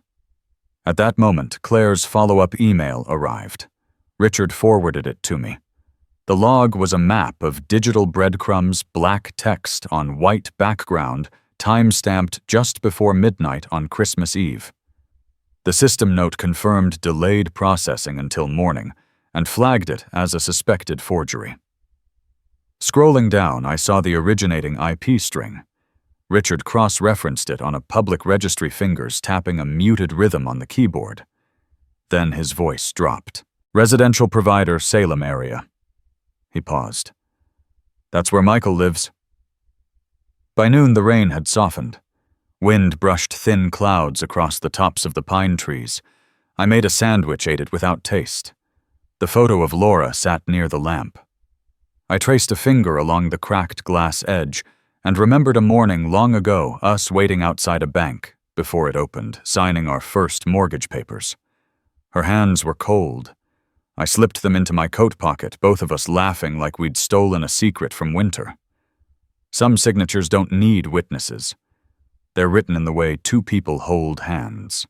At that moment, Claire's follow-up email arrived. Richard forwarded it to me. The log was a map of digital breadcrumbs, black text on white background, time-stamped just before midnight on Christmas Eve. The system note confirmed delayed processing until morning and flagged it as a suspected forgery. Scrolling down, I saw the originating IP string. Richard cross-referenced it on a public registry, fingers tapping a muted rhythm on the keyboard. Then his voice dropped. Residential provider, Salem area. He paused. That's where Michael lives. By noon, the rain had softened. Wind brushed thin clouds across the tops of the pine trees. I made a sandwich, ate it without taste. The photo of Laura sat near the lamp. I traced a finger along the cracked glass edge and remembered a morning long ago, us waiting outside a bank before it opened, signing our first mortgage papers. Her hands were cold. I slipped them into my coat pocket, both of us laughing like we'd stolen a secret from winter. Some signatures don't need witnesses. They're written in the way two people hold hands.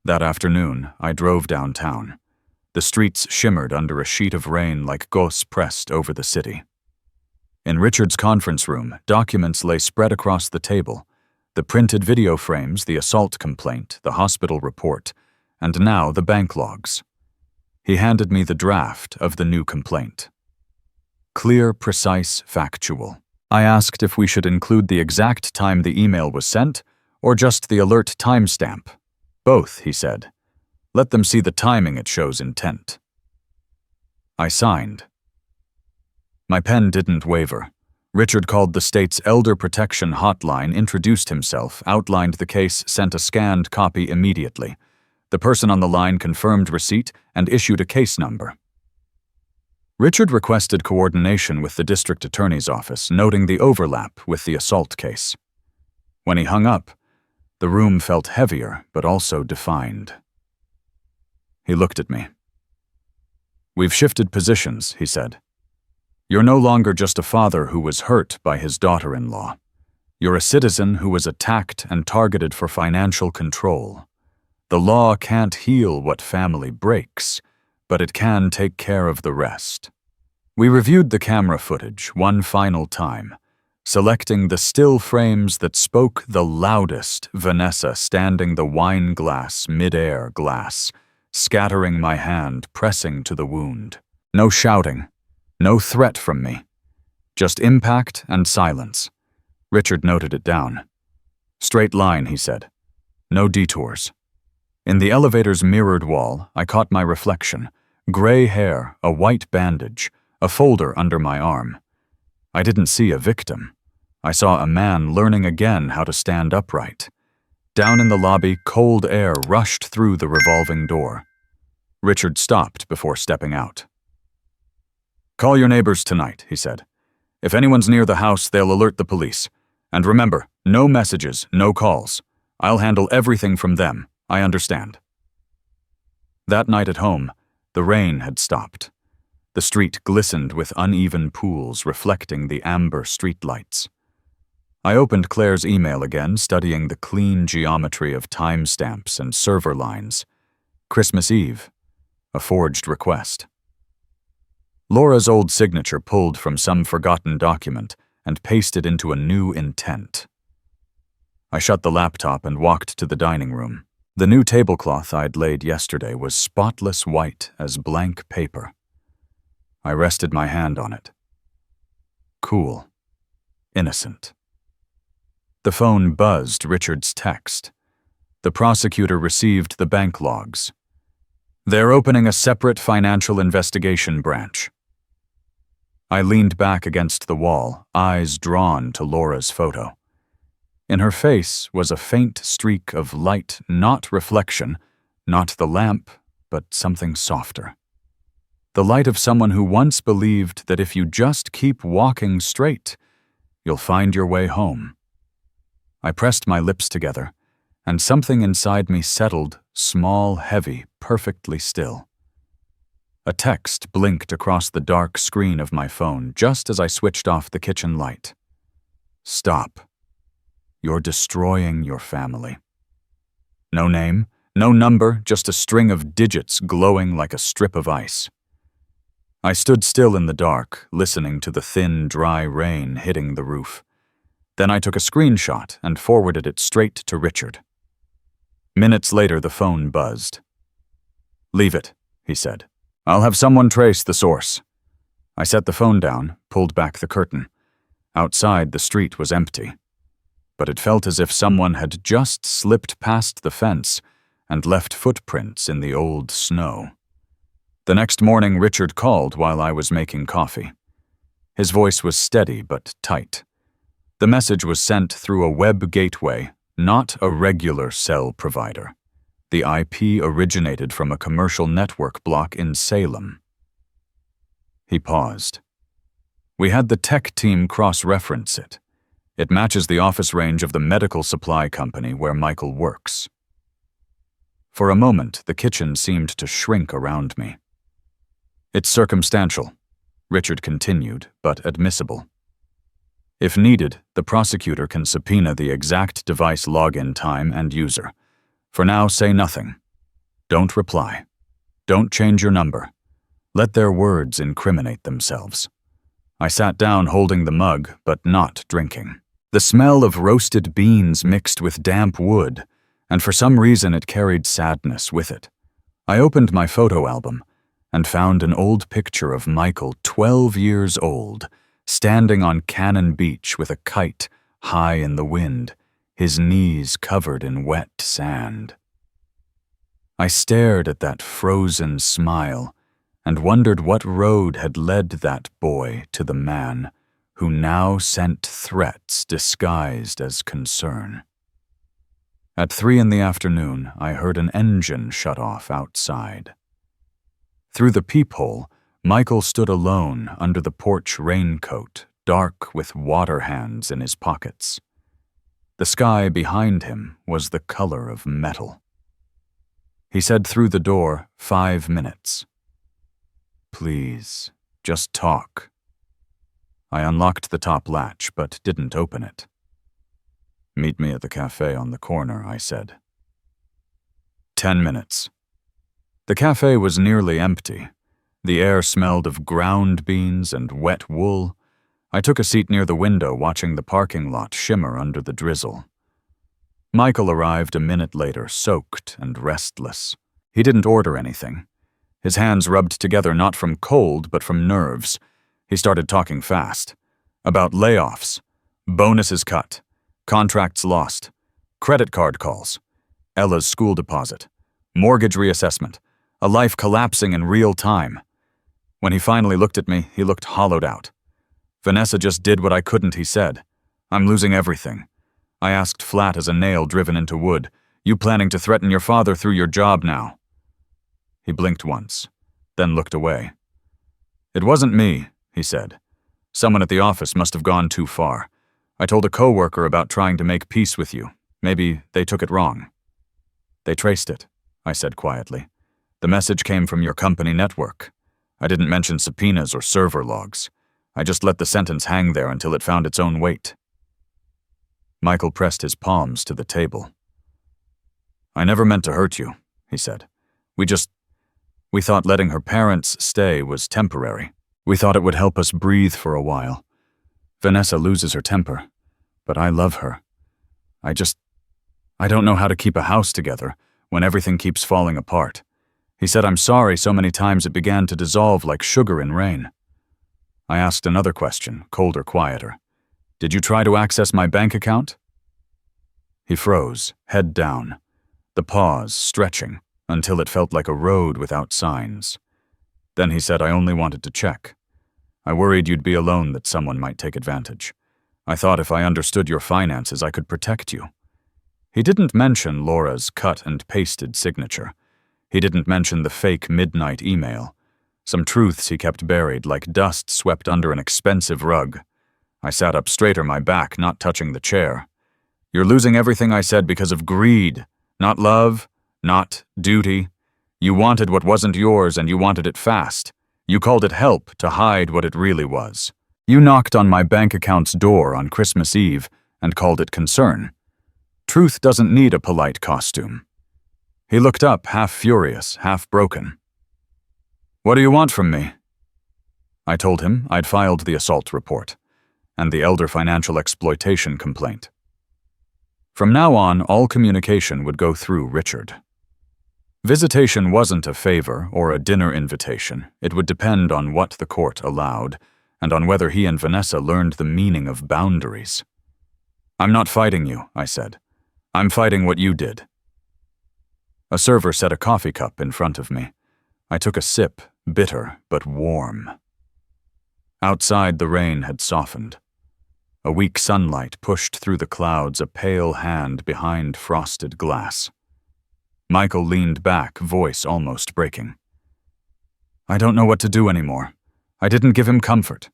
That afternoon, I drove downtown. The streets shimmered under a sheet of rain like gauze pressed over the city. In Richard's conference room, documents lay spread across the table. The printed video frames, the assault complaint, the hospital report, and now the bank logs. He handed me the draft of the new complaint. Clear, precise, factual. I asked if we should include the exact time the email was sent, or just the alert timestamp. Both, he said. Let them see the timing, it shows intent. I signed. My pen didn't waver. Richard called the state's Elder Protection Hotline, introduced himself, outlined the case, sent a scanned copy immediately. The person on the line confirmed receipt and issued a case number. Richard requested coordination with the district attorney's office, noting the overlap with the assault case. When he hung up, the room felt heavier but also defined. He looked at me. We've shifted positions, he said. You're no longer just a father who was hurt by his daughter-in-law. You're a citizen who was attacked and targeted for financial control. The law can't heal what family breaks, but it can take care of the rest. We reviewed the camera footage one final time, selecting the still frames that spoke the loudest, Vanessa standing the wine glass, mid-air glass, scattering my hand, pressing to the wound. No shouting, no threat from me, just impact and silence. Richard noted it down. Straight line, he said. no detours. In the elevator's mirrored wall, I caught my reflection. Gray hair, a white bandage, a folder under my arm. I didn't see a victim. I saw a man learning again how to stand upright. Down in the lobby, cold air rushed through the revolving door. Richard stopped before stepping out. "Call your neighbors tonight," he said. "If anyone's near the house, they'll alert the police. And remember, no messages, no calls. I'll handle everything from them. I understand." That night at home, the rain had stopped. The street glistened with uneven pools reflecting the amber streetlights. I opened Claire's email again, studying the clean geometry of timestamps and server lines. Christmas Eve, a forged request. Laura's old signature pulled from some forgotten document and pasted into a new intent. I shut the laptop and walked to the dining room. The new tablecloth I'd laid yesterday was spotless white as blank paper. I rested my hand on it. Cool. Innocent. The phone buzzed Richard's text. The prosecutor received the bank logs. "They're opening a separate financial investigation branch." I leaned back against the wall, eyes drawn to Laura's photo. In her face was a faint streak of light, not reflection, not the lamp, but something softer. The light of someone who once believed that if you just keep walking straight, you'll find your way home. I pressed my lips together, and something inside me settled, small, heavy, perfectly still. A text blinked across the dark screen of my phone just as I switched off the kitchen light. "Stop. You're destroying your family." No name, no number, just a string of digits glowing like a strip of ice. I stood still in the dark, listening to the thin, dry rain hitting the roof. Then I took a screenshot and forwarded it straight to Richard. Minutes later, the phone buzzed. "Leave it," he said. "I'll have someone trace the source." I set the phone down, pulled back the curtain. Outside, the street was empty. But it felt as if someone had just slipped past the fence and left footprints in the old snow. The next morning, Richard called while I was making coffee. His voice was steady but tight. The message was sent through a web gateway, not a regular cell provider. The IP originated from a commercial network block in Salem. He paused. "We had the tech team cross-reference it. It matches the office range of the medical supply company where Michael works." For a moment, the kitchen seemed to shrink around me. "It's circumstantial," Richard continued, but admissible. "If needed, the prosecutor can subpoena the exact device login time and user. For now, say nothing. Don't reply. Don't change your number. Let their words incriminate themselves." I sat down holding the mug, but not drinking. The smell of roasted beans mixed with damp wood, and for some reason it carried sadness with it. I opened my photo album and found an old picture of Michael, 12 years old, standing on Cannon Beach with a kite high in the wind, his knees covered in wet sand. I stared at that frozen smile and wondered what road had led that boy to the man who now sent threats disguised as concern. At 3 p.m, I heard an engine shut off outside. Through the peephole, Michael stood alone under the porch raincoat, dark with water hands in his pockets. The sky behind him was the color of metal. He said through the door, 5 minutes. "Please, just talk." I unlocked the top latch, but didn't open it. "Meet me at the cafe on the corner," I said. 10 minutes. The cafe was nearly empty. The air smelled of ground beans and wet wool. I took a seat near the window, watching the parking lot shimmer under the drizzle. Michael arrived a minute later, soaked and restless. He didn't order anything. His hands rubbed together not from cold, but from nerves. He started talking fast. About layoffs, bonuses cut, contracts lost, credit card calls. Ella's school deposit, mortgage reassessment, a life collapsing in real time. When he finally looked at me, he looked hollowed out. Vanessa just did what I couldn't, he said. I'm losing everything. I asked flat as a nail driven into wood, you planning to threaten your father through your job now? He blinked once, then looked away. It wasn't me, he said. Someone at the office must have gone too far. I told a coworker about trying to make peace with you. Maybe they took it wrong. They traced it, I said quietly. The message came from your company network. I didn't mention subpoenas or server logs. I just let the sentence hang there until it found its own weight. Michael pressed his palms to the table. I never meant to hurt you, he said. We thought letting her parents stay was temporary. We thought it would help us breathe for a while. Vanessa loses her temper, but I love her. I don't know how to keep a house together when everything keeps falling apart. He said I'm sorry so many times it began to dissolve like sugar in rain. I asked another question, colder, quieter. Did you try to access my bank account? He froze, head down, the pause stretching until it felt like a road without signs. Then he said I only wanted to check. I worried you'd be alone, that someone might take advantage. I thought if I understood your finances, I could protect you. He didn't mention Laura's cut and pasted signature. He didn't mention the fake midnight email. Some truths he kept buried like dust swept under an expensive rug. I sat up straighter, my back not touching the chair. You're losing everything, I said, because of greed. Not love, not duty. You wanted what wasn't yours and you wanted it fast. You called it help to hide what it really was. You knocked on my bank account's door on Christmas Eve and called it concern. Truth doesn't need a polite costume. He looked up, half furious, half broken. What do you want from me? I told him I'd filed the assault report and the elder financial exploitation complaint. From now on, all communication would go through Richard. Visitation wasn't a favor or a dinner invitation. It would depend on what the court allowed and on whether he and Vanessa learned the meaning of boundaries. I'm not fighting you, I said. I'm fighting what you did. A server set a coffee cup in front of me. I took a sip, bitter but warm. Outside, the rain had softened. A weak sunlight pushed through the clouds, a pale hand behind frosted glass. Michael leaned back, voice almost breaking. I don't know what to do anymore. I didn't give him comfort.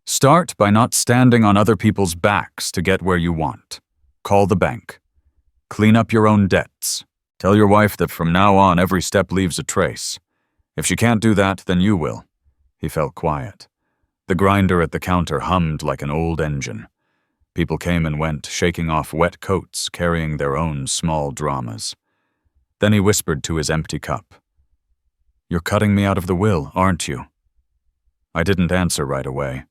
Start by not standing on other people's backs to get where you want. Call the bank. Clean up your own debts. Tell your wife that from now on every step leaves a trace. If she can't do that, then you will. He felt quiet. The grinder at the counter hummed like an old engine. People came and went, shaking off wet coats, carrying their own small dramas. Then he whispered to his empty cup. You're cutting me out of the will, aren't you? I didn't answer right away.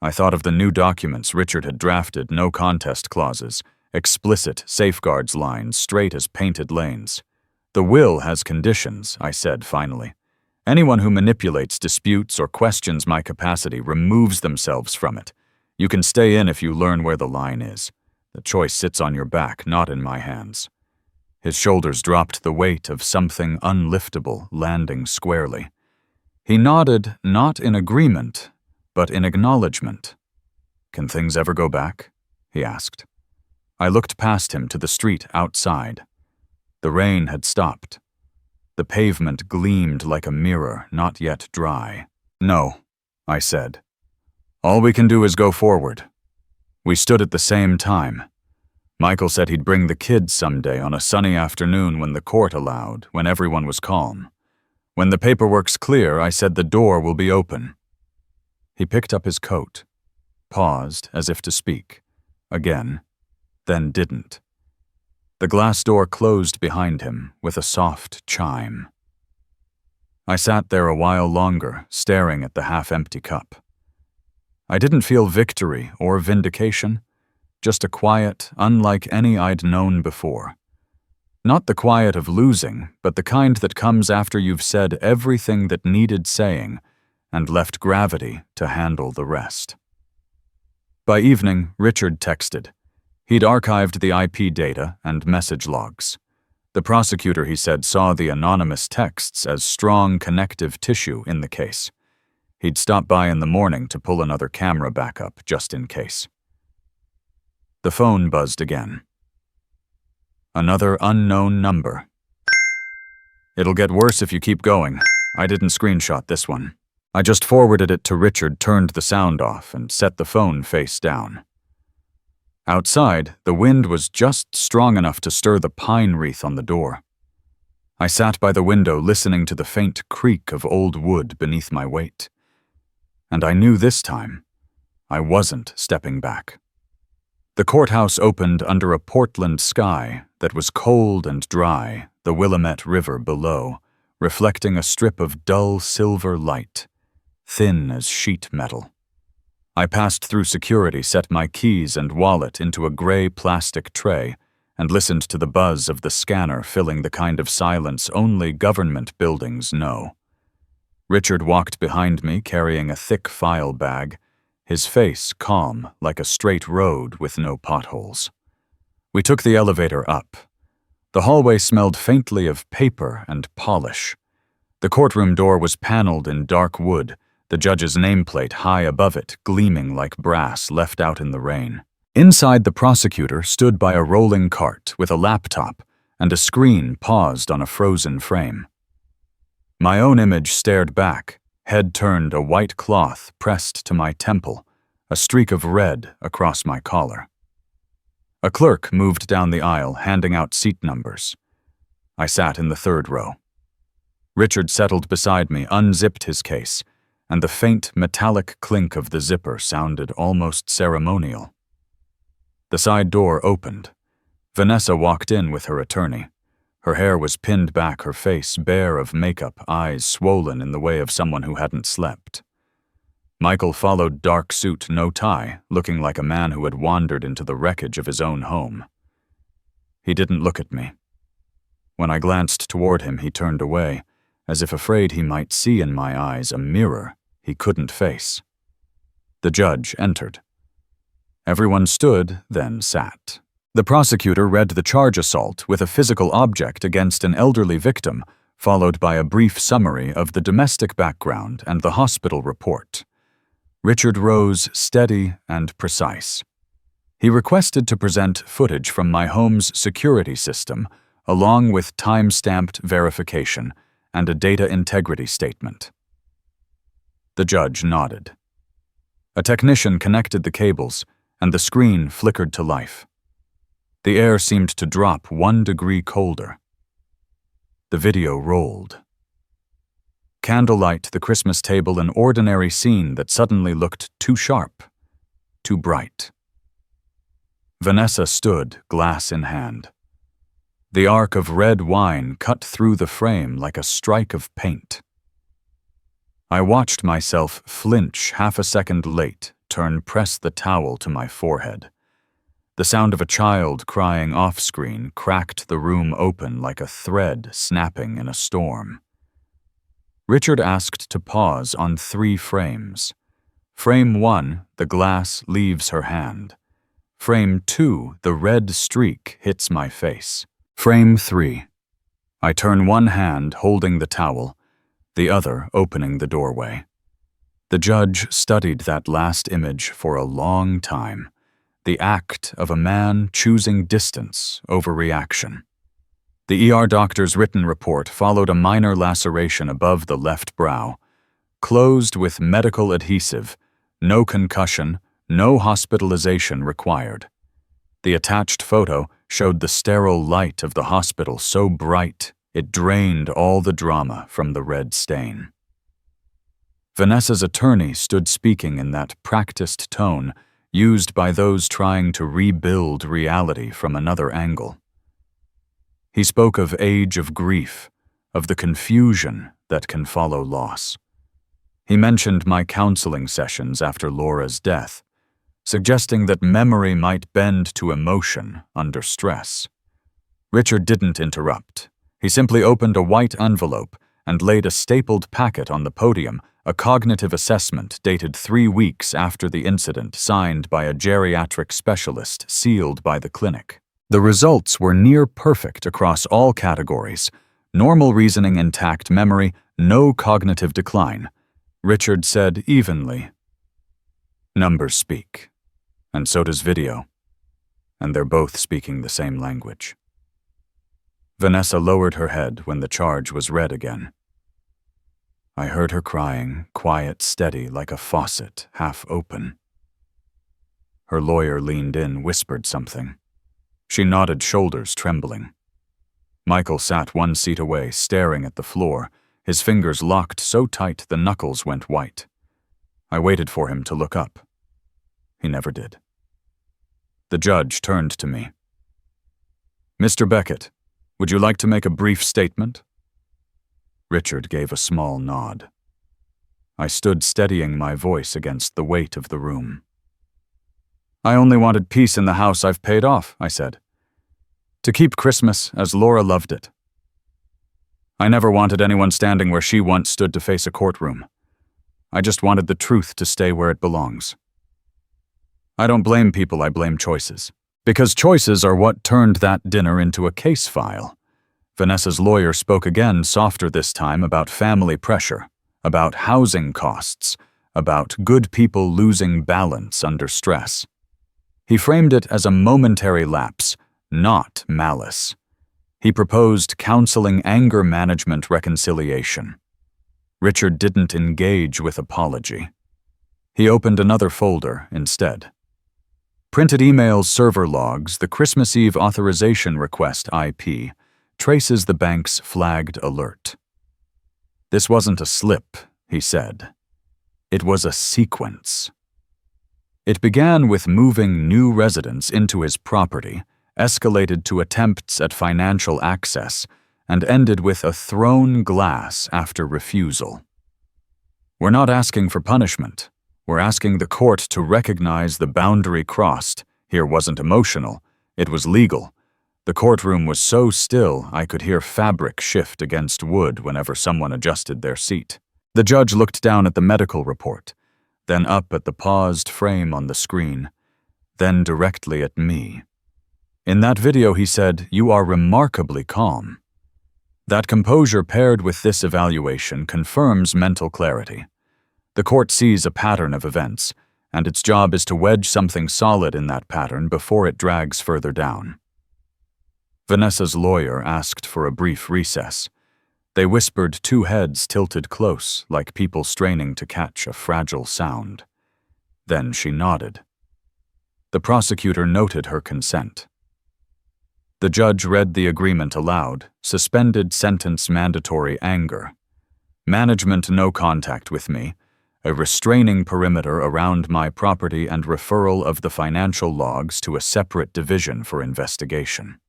I thought of the new documents Richard had drafted, no contest clauses, explicit safeguards lines, straight as painted lanes. The will has conditions, I said finally. Anyone who manipulates disputes or questions my capacity removes themselves from it. You can stay in if you learn where the line is. The choice sits on your back, not in my hands. His shoulders dropped, the weight of something unliftable landing squarely. He nodded, not in agreement, but in acknowledgement. Can things ever go back? He asked. I looked past him to the street outside. The rain had stopped. The pavement gleamed like a mirror, not yet dry. No, I said. All we can do is go forward. We stood at the same time. Michael said he'd bring the kids someday on a sunny afternoon when the court allowed, when everyone was calm. When the paperwork's clear, I said the door will be open. He picked up his coat, paused as if to speak, again, then didn't. The glass door closed behind him with a soft chime. I sat there a while longer, staring at the half-empty cup. I didn't feel victory or vindication, just a quiet, unlike any I'd known before. Not the quiet of losing, but the kind that comes after you've said everything that needed saying and left gravity to handle the rest. By evening, Richard texted. He'd archived the IP data and message logs. The prosecutor, he said, saw the anonymous texts as strong connective tissue in the case. He'd stop by in the morning to pull another camera backup, just in case. The phone buzzed again. Another unknown number. It'll get worse if you keep going. I didn't screenshot this one. I just forwarded it to Richard, turned the sound off, and set the phone face down. Outside, the wind was just strong enough to stir the pine wreath on the door. I sat by the window listening to the faint creak of old wood beneath my weight. And I knew this time I wasn't stepping back. The courthouse opened under a Portland sky that was cold and dry, the Willamette River below, reflecting a strip of dull silver light, thin as sheet metal. I passed through security, set my keys and wallet into a gray plastic tray, and listened to the buzz of the scanner filling the kind of silence only government buildings know. Richard walked behind me carrying a thick file bag, his face calm like a straight road with no potholes. We took the elevator up. The hallway smelled faintly of paper and polish. The courtroom door was paneled in dark wood, the judge's nameplate high above it gleaming like brass left out in the rain. Inside, the prosecutor stood by a rolling cart with a laptop and a screen paused on a frozen frame. My own image stared back, head turned, a white cloth pressed to my temple, a streak of red across my collar. A clerk moved down the aisle, handing out seat numbers. I sat in the third row. Richard settled beside me, unzipped his case, and the faint metallic clink of the zipper sounded almost ceremonial. The side door opened. Vanessa walked in with her attorney. Her hair was pinned back, her face bare of makeup, eyes swollen in the way of someone who hadn't slept. Michael followed, dark suit, no tie, looking like a man who had wandered into the wreckage of his own home. He didn't look at me. When I glanced toward him, he turned away, as if afraid he might see in my eyes a mirror he couldn't face. The judge entered. Everyone stood, then sat. The prosecutor read the charge: assault with a physical object against an elderly victim, followed by a brief summary of the domestic background and the hospital report. Richard rose, steady and precise. He requested to present footage from my home's security system, along with time-stamped verification and a data integrity statement. The judge nodded. A technician connected the cables, and the screen flickered to life. The air seemed to drop 1 degree colder. The video rolled. Candlelight, the Christmas table, an ordinary scene that suddenly looked too sharp, too bright. Vanessa stood, glass in hand. The arc of red wine cut through the frame like a strike of paint. I watched myself flinch half a second late, press the towel to my forehead. The sound of a child crying off-screen cracked the room open like a thread snapping in a storm. Richard asked to pause on 3 frames. Frame 1, the glass leaves her hand. Frame 2, the red streak hits my face. Frame 3. I turn one hand holding the towel, the other opening the doorway. The judge studied that last image for a long time, the act of a man choosing distance over reaction. The ER doctor's written report followed a minor laceration above the left brow, closed with medical adhesive, no concussion, no hospitalization required. The attached photo showed the sterile light of the hospital so bright it drained all the drama from the red stain. Vanessa's attorney stood speaking in that practiced tone used by those trying to rebuild reality from another angle. He spoke of age of grief, of the confusion that can follow loss. He mentioned my counseling sessions after Laura's death, suggesting that memory might bend to emotion under stress. Richard didn't interrupt. He simply opened a white envelope and laid a stapled packet on the podium, a cognitive assessment dated 3 weeks after the incident, signed by a geriatric specialist, sealed by the clinic. The results were near perfect across all categories. Normal reasoning, intact memory, no cognitive decline. Richard said evenly, "Numbers speak, and so does video, and they're both speaking the same language." Vanessa lowered her head when the charge was read again. I heard her crying, quiet, steady, like a faucet, half open. Her lawyer leaned in, whispered something. She nodded, shoulders trembling. Michael sat one seat away, staring at the floor, his fingers locked so tight the knuckles went white. I waited for him to look up. He never did. The judge turned to me. "Mr. Beckett, would you like to make a brief statement?" Richard gave a small nod. I stood steadying my voice against the weight of the room. "I only wanted peace in the house I've paid off," I said. "To keep Christmas as Laura loved it. I never wanted anyone standing where she once stood to face a courtroom. I just wanted the truth to stay where it belongs. I don't blame people, I blame choices. Because choices are what turned that dinner into a case file." Vanessa's lawyer spoke again, softer this time, about family pressure, about housing costs, about good people losing balance under stress. He framed it as a momentary lapse, not malice. He proposed counseling, anger management, reconciliation. Richard didn't engage with apology. He opened another folder instead. Printed emails, server logs, the Christmas Eve authorization request IP, traces the bank's flagged alert. "This wasn't a slip," he said. "It was a sequence." It began with moving new residents into his property, escalated to attempts at financial access, and ended with a thrown glass after refusal. "We're not asking for punishment. We're asking the court to recognize the boundary crossed. Here wasn't emotional. It was legal. The courtroom was so still I could hear fabric shift against wood whenever someone adjusted their seat." The judge looked down at the medical report, then up at the paused frame on the screen, then directly at me. "In that video," he said, "you are remarkably calm. That composure paired with this evaluation confirms mental clarity. The court sees a pattern of events, and its job is to wedge something solid in that pattern before it drags further down." Vanessa's lawyer asked for a brief recess. They whispered, two heads tilted close, like people straining to catch a fragile sound. Then she nodded. The prosecutor noted her consent. The judge read the agreement aloud, suspended sentence mandatory anger. Management no contact with me, a restraining perimeter around my property and referral of the financial logs to a separate division for investigation.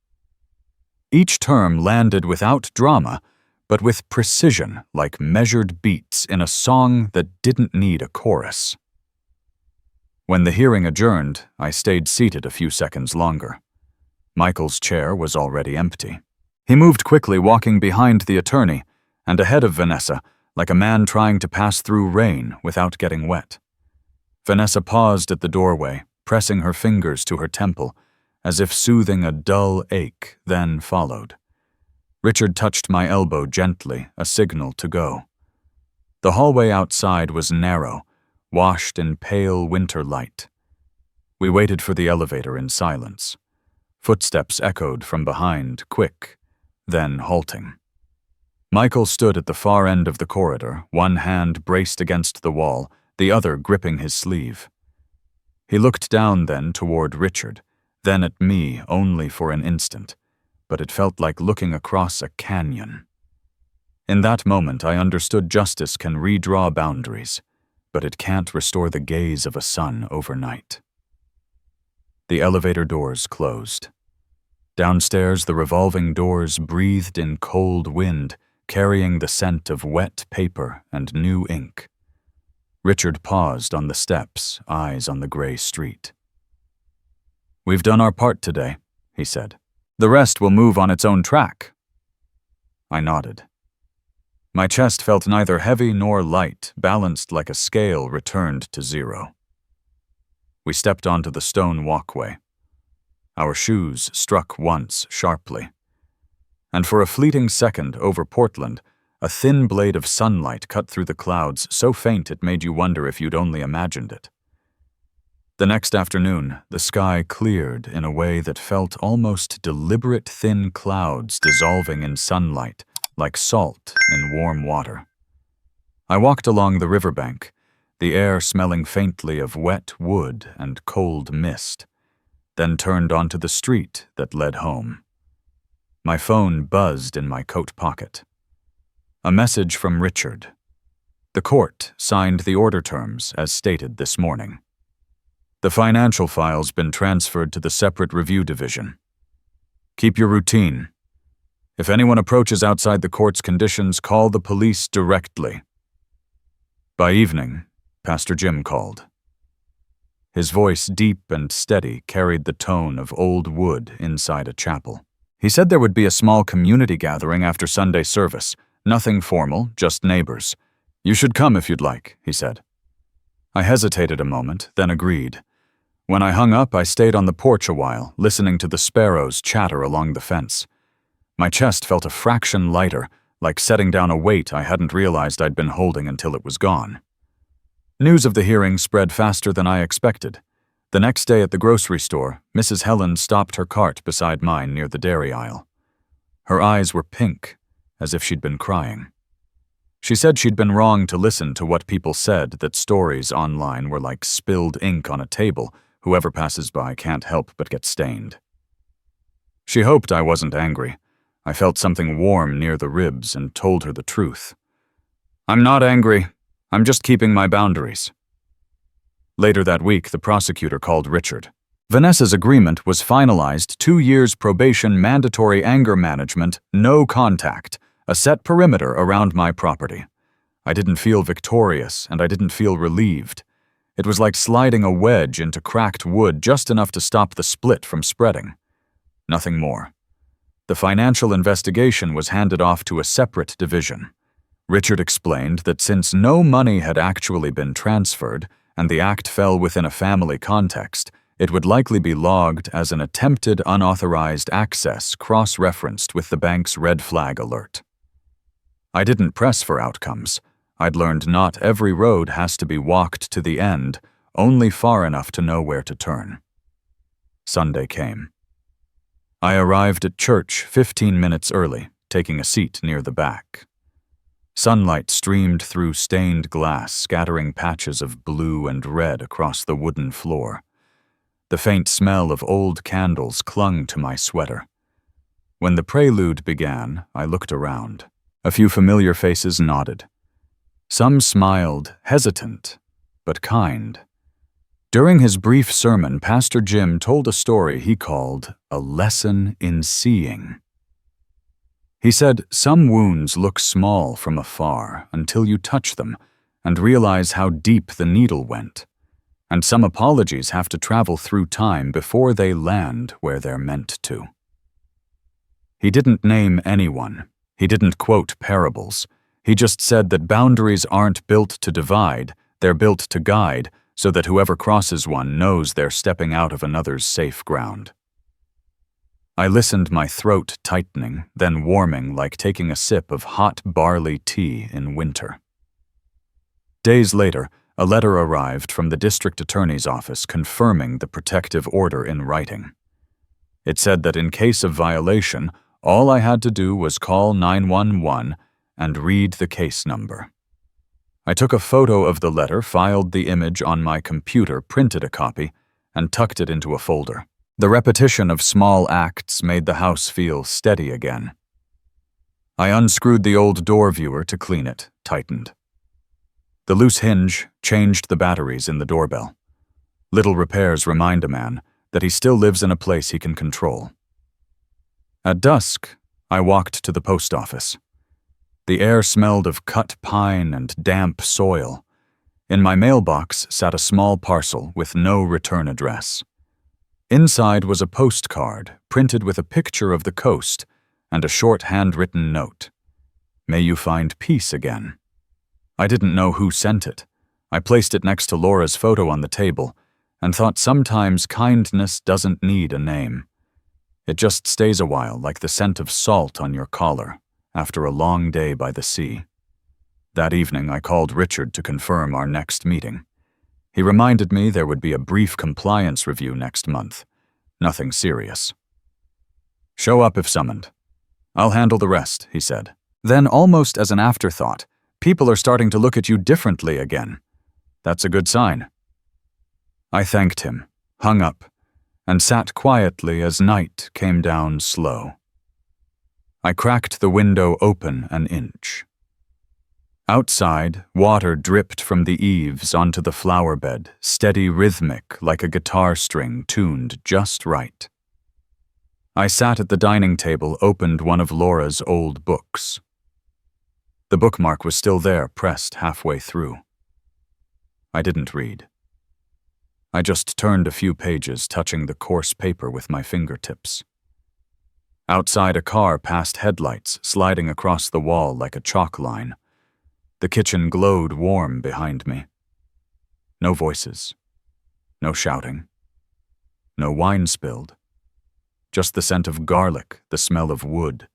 Each term landed without drama, but with precision, like measured beats in a song that didn't need a chorus. When the hearing adjourned, I stayed seated a few seconds longer. Michael's chair was already empty. He moved quickly, walking behind the attorney and ahead of Vanessa, like a man trying to pass through rain without getting wet. Vanessa paused at the doorway, pressing her fingers to her temple, as if soothing a dull ache, then followed. Richard touched my elbow gently, a signal to go. The hallway outside was narrow, washed in pale winter light. We waited for the elevator in silence. Footsteps echoed from behind, quick, then halting. Michael stood at the far end of the corridor, one hand braced against the wall, the other gripping his sleeve. He looked down then toward Richard, then at me only for an instant, but it felt like looking across a canyon. In that moment, I understood justice can redraw boundaries, but it can't restore the gaze of a sun overnight. The elevator doors closed. Downstairs, the revolving doors breathed in cold wind, carrying the scent of wet paper and new ink. Richard paused on the steps, eyes on the gray street. "We've done our part today," he said. "The rest will move on its own track." I nodded. My chest felt neither heavy nor light, balanced like a scale returned to zero. We stepped onto the stone walkway. Our shoes struck once sharply. And for a fleeting second over Portland, a thin blade of sunlight cut through the clouds so faint it made you wonder if you'd only imagined it. The next afternoon, the sky cleared in a way that felt almost deliberate thin clouds dissolving in sunlight, like salt in warm water. I walked along the riverbank, the air smelling faintly of wet wood and cold mist, then turned onto the street that led home. My phone buzzed in my coat pocket. A message from Richard. The court signed the order terms as stated this morning. The financial file's been transferred to the separate review division. Keep your routine. If anyone approaches outside the court's conditions, call the police directly. By evening, Pastor Jim called. His voice, deep and steady, carried the tone of old wood inside a chapel. He said there would be a small community gathering after Sunday service. Nothing formal, just neighbors. You should come if you'd like, he said. I hesitated a moment, then agreed. When I hung up, I stayed on the porch a while, listening to the sparrows chatter along the fence. My chest felt a fraction lighter, like setting down a weight I hadn't realized I'd been holding until it was gone. News of the hearing spread faster than I expected. The next day at the grocery store, Mrs. Helen stopped her cart beside mine near the dairy aisle. Her eyes were pink, as if she'd been crying. She said she'd been wrong to listen to what people said, that stories online were like spilled ink on a table. Whoever passes by can't help but get stained. She hoped I wasn't angry. I felt something warm near the ribs and told her the truth. I'm not angry. I'm just keeping my boundaries. Later that week, the prosecutor called Richard. Vanessa's agreement was finalized: 2 years probation, mandatory anger management, no contact, a set perimeter around my property. I didn't feel victorious, and I didn't feel relieved. It was like sliding a wedge into cracked wood, just enough to stop the split from spreading. Nothing more. The financial investigation was handed off to a separate division. Richard explained that since no money had actually been transferred, and the act fell within a family context, it would likely be logged as an attempted unauthorized access, cross-referenced with the bank's red flag alert. I didn't press for outcomes. I'd learned not every road has to be walked to the end, only far enough to know where to turn. Sunday came. I arrived at church 15 minutes early, taking a seat near the back. Sunlight streamed through stained glass, scattering patches of blue and red across the wooden floor. The faint smell of old candles clung to my sweater. When the prelude began, I looked around. A few familiar faces nodded. Some smiled, hesitant, but kind. During his brief sermon, Pastor Jim told a story he called a lesson in seeing. He said, some wounds look small from afar until you touch them and realize how deep the needle went, and some apologies have to travel through time before they land where they're meant to. He didn't name anyone. He didn't quote parables. He just said that boundaries aren't built to divide, they're built to guide, so that whoever crosses one knows they're stepping out of another's safe ground. I listened, my throat tightening, then warming like taking a sip of hot barley tea in winter. Days later, a letter arrived from the district attorney's office confirming the protective order in writing. It said that in case of violation, all I had to do was call 911 and read the case number. I took a photo of the letter, filed the image on my computer, printed a copy, and tucked it into a folder. The repetition of small acts made the house feel steady again. I unscrewed the old door viewer to clean it, tightened. The loose hinge changed the batteries in the doorbell. Little repairs remind a man that he still lives in a place he can control. At dusk, I walked to the post office. The air smelled of cut pine and damp soil. In my mailbox sat a small parcel with no return address. Inside was a postcard printed with a picture of the coast and a short handwritten note. May you find peace again. I didn't know who sent it. I placed it next to Laura's photo on the table, and thought sometimes kindness doesn't need a name. It just stays a while like the scent of salt on your collar after a long day by the sea. That evening, I called Richard to confirm our next meeting. He reminded me there would be a brief compliance review next month. Nothing serious. "Show up if summoned. I'll handle the rest," he said. Then, almost as an afterthought, "People are starting to look at you differently again. That's a good sign." I thanked him, hung up, and sat quietly as night came down slow. I cracked the window open an inch. Outside, water dripped from the eaves onto the flower bed, steady rhythmic like a guitar string tuned just right. I sat at the dining table, opened one of Laura's old books. The bookmark was still there, pressed halfway through. I didn't read. I just turned a few pages, touching the coarse paper with my fingertips. Outside, a car passed headlights, sliding across the wall like a chalk line. The kitchen glowed warm behind me. No voices. No shouting. No wine spilled. Just the scent of garlic, the smell of wood,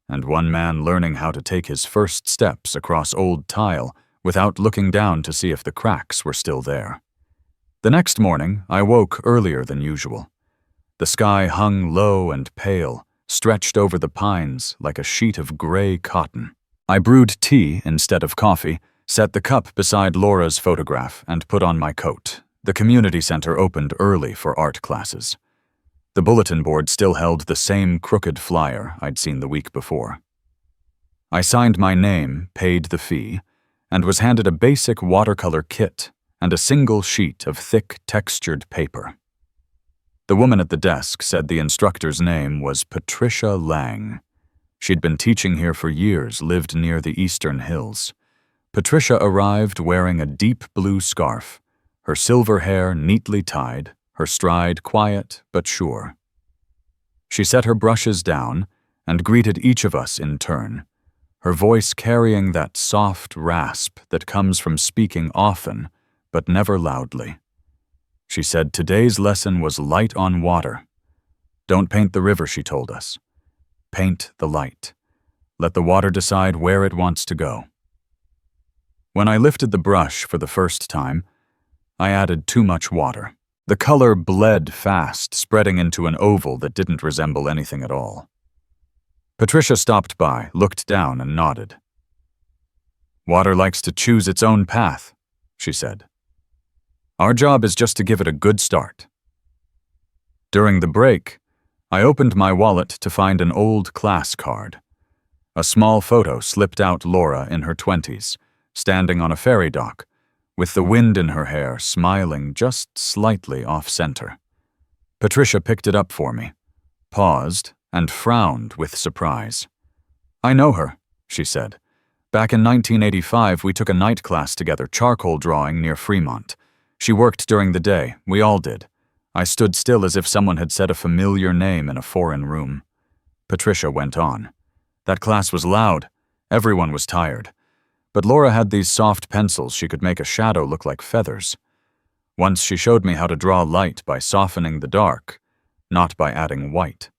and one man learning how to take his first steps across old tile without looking down to see if the cracks were still there. The next morning, I woke earlier than usual. The sky hung low and pale, stretched over the pines like a sheet of gray cotton. I brewed tea instead of coffee, set the cup beside Laura's photograph, and put on my coat. The community center opened early for art classes. The bulletin board still held the same crooked flyer I'd seen the week before. I signed my name, paid the fee, and was handed a basic watercolor kit and a single sheet of thick, textured paper. The woman at the desk said the instructor's name was Patricia Lang. She'd been teaching here for years, lived near the Eastern Hills. Patricia arrived wearing a deep blue scarf, her silver hair neatly tied, her stride quiet but sure. She set her brushes down and greeted each of us in turn, her voice carrying that soft rasp that comes from speaking often but never loudly. She said today's lesson was light on water. Don't paint the river, she told us. Paint the light. Let the water decide where it wants to go. When I lifted the brush for the first time, I added too much water. The color bled fast, spreading into an oval that didn't resemble anything at all. Patricia stopped by, looked down, and nodded. "Water likes to choose its own path," she said. "Our job is just to give it a good start." During the break, I opened my wallet to find an old class card. A small photo slipped out Laura in her 20s, standing on a ferry dock, with the wind in her hair smiling just slightly off-center. Patricia picked it up for me, paused, and frowned with surprise. "I know her," she said. "Back in 1985, we took a night class together, charcoal drawing near Fremont. She worked during the day, we all did. I stood still as if someone had said a familiar name in a foreign room." Patricia went on. "That class was loud. Everyone was tired. But Laura had these soft pencils she could make a shadow look like feathers. Once she showed me how to draw light by softening the dark, not by adding white.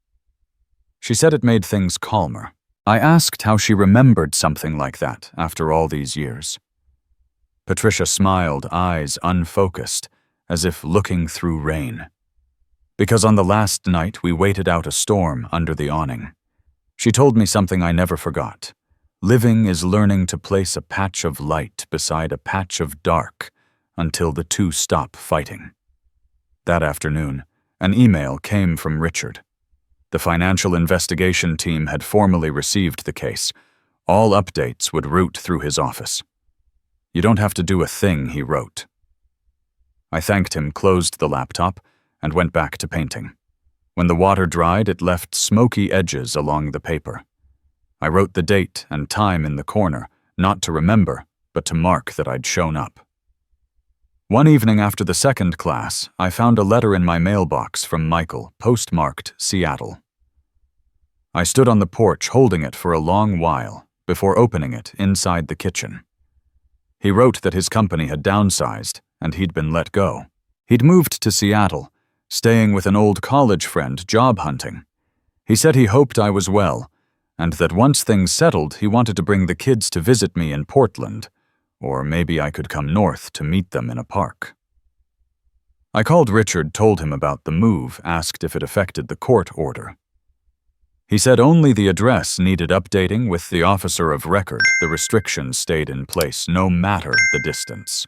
She said it made things calmer. I asked how she remembered something like that after all these years. Patricia smiled, eyes unfocused, as if looking through rain. Because on the last night we waited out a storm under the awning. She told me something I never forgot. Living is learning to place a patch of light beside a patch of dark until the two stop fighting. That afternoon, an email came from Richard. The financial investigation team had formally received the case. All updates would route through his office. "You don't have to do a thing," he wrote. I thanked him, closed the laptop, and went back to painting. When the water dried, it left smoky edges along the paper. I wrote the date and time in the corner, not to remember, but to mark that I'd shown up. One evening after the second class, I found a letter in my mailbox from Michael, postmarked Seattle. I stood on the porch holding it for a long while before opening it inside the kitchen. He wrote that his company had downsized and he'd been let go. He'd moved to Seattle, staying with an old college friend job hunting. He said he hoped I was well, and that once things settled, he wanted to bring the kids to visit me in Portland, or maybe I could come north to meet them in a park. I called Richard, told him about the move, asked if it affected the court order. He said only the address needed updating with the officer of record. The restrictions stayed in place no matter the distance.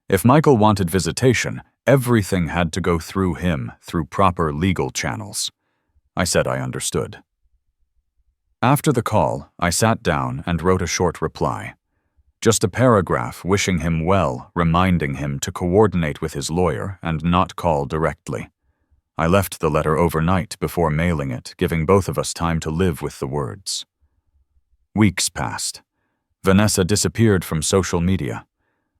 If Michael wanted visitation, everything had to go through him, through proper legal channels. I said I understood. After the call, I sat down and wrote a short reply. Just a paragraph wishing him well, reminding him to coordinate with his lawyer and not call directly. I left the letter overnight before mailing it, giving both of us time to live with the words. Weeks passed. Vanessa disappeared from social media.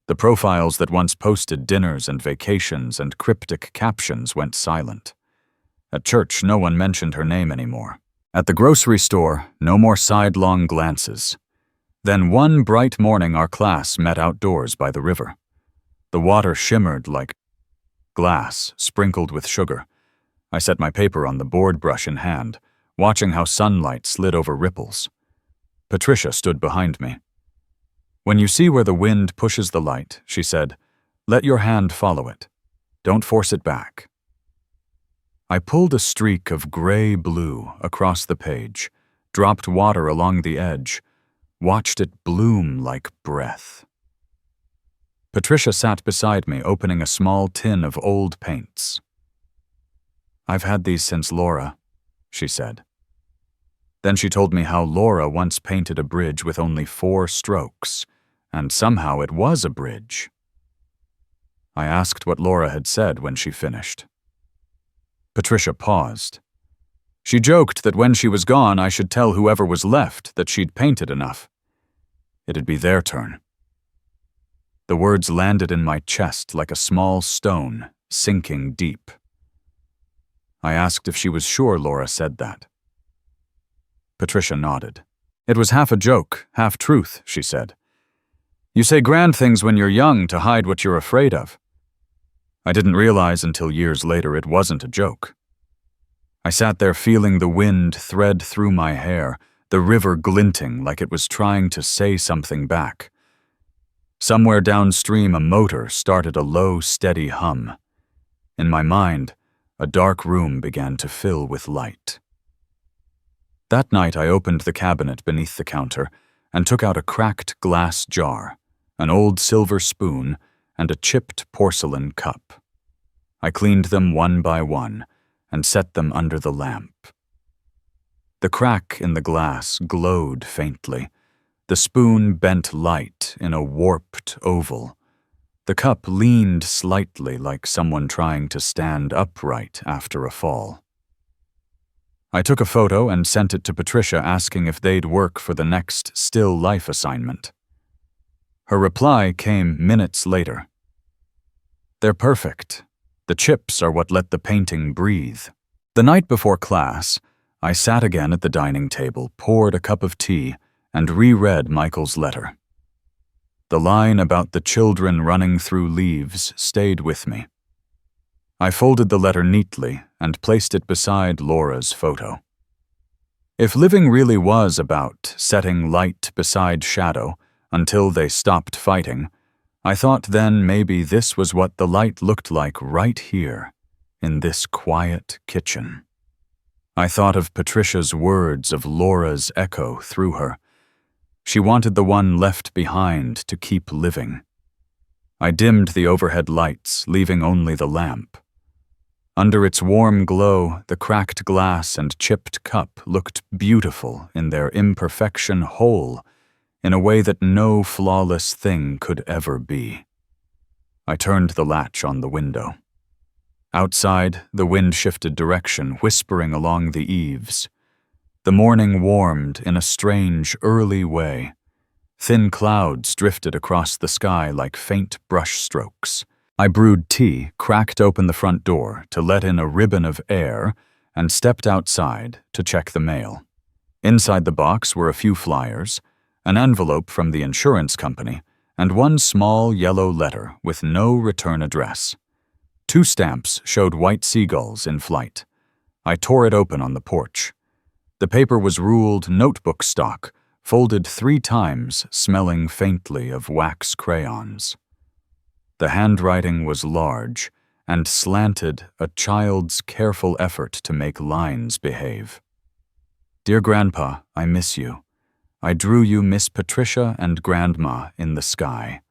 The profiles that once posted dinners and vacations and cryptic captions went silent. At church, no one mentioned her name anymore. At the grocery store, no more sidelong glances. Then one bright morning our class met outdoors by the river. The water shimmered like glass sprinkled with sugar. I set my paper on the board brush in hand, watching how sunlight slid over ripples. Patricia stood behind me. When you see where the wind pushes the light, she said, let your hand follow it. Don't force it back. I pulled a streak of gray-blue across the page, dropped water along the edge, watched it bloom like breath. Patricia sat beside me, opening a small tin of old paints. I've had these since Laura, she said. Then she told me how Laura once painted a bridge with only 4 strokes, and somehow it was a bridge. I asked what Laura had said when she finished. Patricia paused. She joked that when she was gone, I should tell whoever was left that she'd painted enough. It'd be their turn. The words landed in my chest like a small stone, sinking deep. I asked if she was sure Laura said that. Patricia nodded. It was half a joke, half truth, she said. You say grand things when you're young to hide what you're afraid of. I didn't realize until years later it wasn't a joke. I sat there feeling the wind thread through my hair, the river glinting like it was trying to say something back. Somewhere downstream a motor started a low, steady hum. In my mind, a dark room began to fill with light. That night I opened the cabinet beneath the counter and took out a cracked glass jar, an old silver spoon, and a chipped porcelain cup. I cleaned them one by one and set them under the lamp. The crack in the glass glowed faintly. The spoon bent light in a warped oval. The cup leaned slightly like someone trying to stand upright after a fall. I took a photo and sent it to Patricia asking if they'd work for the next still life assignment. Her reply came minutes later. They're perfect. The chips are what let the painting breathe. The night before class, I sat again at the dining table, poured a cup of tea, and reread Michael's letter. The line about the children running through leaves stayed with me. I folded the letter neatly and placed it beside Laura's photo. If living really was about setting light beside shadow until they stopped fighting, I thought then maybe this was what the light looked like right here, in this quiet kitchen. I thought of Patricia's words, of Laura's echo through her. She wanted the one left behind to keep living. I dimmed the overhead lights, leaving only the lamp. Under its warm glow, the cracked glass and chipped cup looked beautiful in their imperfection, whole, in a way that no flawless thing could ever be. I turned the latch on the window. Outside, the wind shifted direction, whispering along the eaves. The morning warmed in a strange, early way. Thin clouds drifted across the sky like faint brush strokes. I brewed tea, cracked open the front door to let in a ribbon of air, and stepped outside to check the mail. Inside the box were a few flyers, an envelope from the insurance company, and one small yellow letter with no return address. 2 stamps showed white seagulls in flight. I tore it open on the porch. The paper was ruled notebook stock, folded 3 times, smelling faintly of wax crayons. The handwriting was large and slanted, a child's careful effort to make lines behave. Dear Grandpa, I miss you. I drew you Miss Patricia and Grandma in the sky.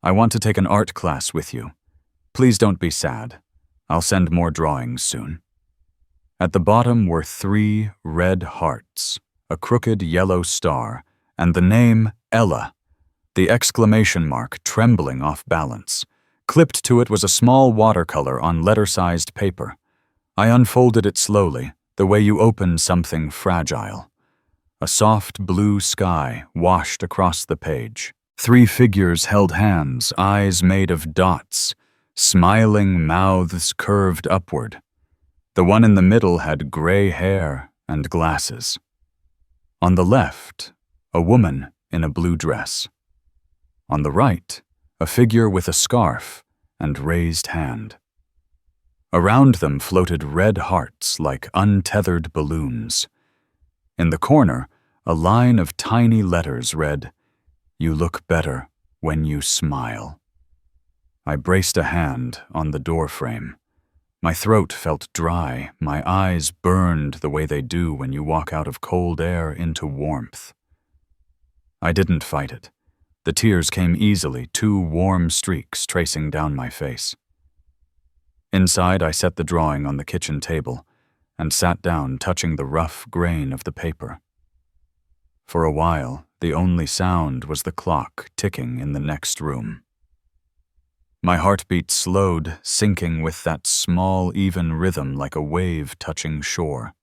I want to take an art class with you. Please don't be sad. I'll send more drawings soon. At the bottom were 3 red hearts, a crooked yellow star, and the name Ella, the exclamation mark trembling off balance. Clipped to it was a small watercolor on letter-sized paper. I unfolded it slowly, the way you open something fragile. A soft blue sky washed across the page. 3 figures held hands, eyes made of dots, smiling mouths curved upward. The one in the middle had gray hair and glasses. On the left, a woman in a blue dress. On the right, a figure with a scarf and raised hand. Around them floated red hearts like untethered balloons. In the corner, a line of tiny letters read, "You look better when you smile." I braced a hand on the doorframe. My throat felt dry, my eyes burned the way they do when you walk out of cold air into warmth. I didn't fight it. The tears came easily, 2 warm streaks tracing down my face. Inside, I set the drawing on the kitchen table and sat down, touching the rough grain of the paper. For a while, the only sound was the clock ticking in the next room. My heartbeat slowed, sinking with that small, even rhythm like a wave touching shore.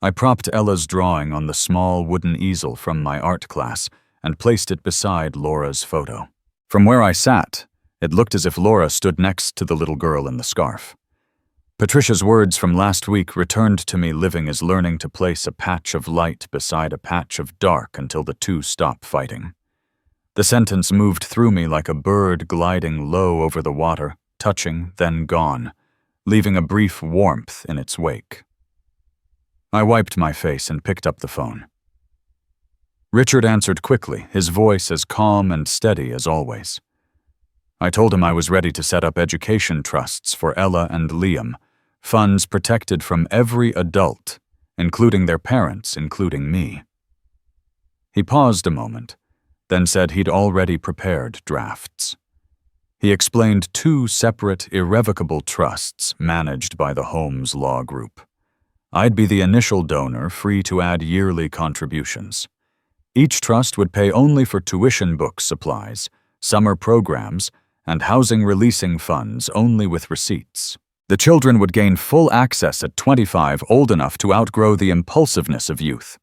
I propped Ella's drawing on the small wooden easel from my art class and placed it beside Laura's photo. From where I sat, it looked as if Laura stood next to the little girl in the scarf. Patricia's words from last week returned to me, living as learning to place a patch of light beside a patch of dark until the 2 stop fighting. The sentence moved through me like a bird gliding low over the water, touching, then gone, leaving a brief warmth in its wake. I wiped my face and picked up the phone. Richard answered quickly, his voice as calm and steady as always. I told him I was ready to set up education trusts for Ella and Liam, funds protected from every adult, including their parents, including me. He paused a moment, then said he'd already prepared drafts. He explained 2 separate, irrevocable trusts managed by the Holmes Law Group. I'd be the initial donor, free to add yearly contributions. Each trust would pay only for tuition book supplies, summer programs, and housing releasing funds only with receipts. The children would gain full access at 25, old enough to outgrow the impulsiveness of youth.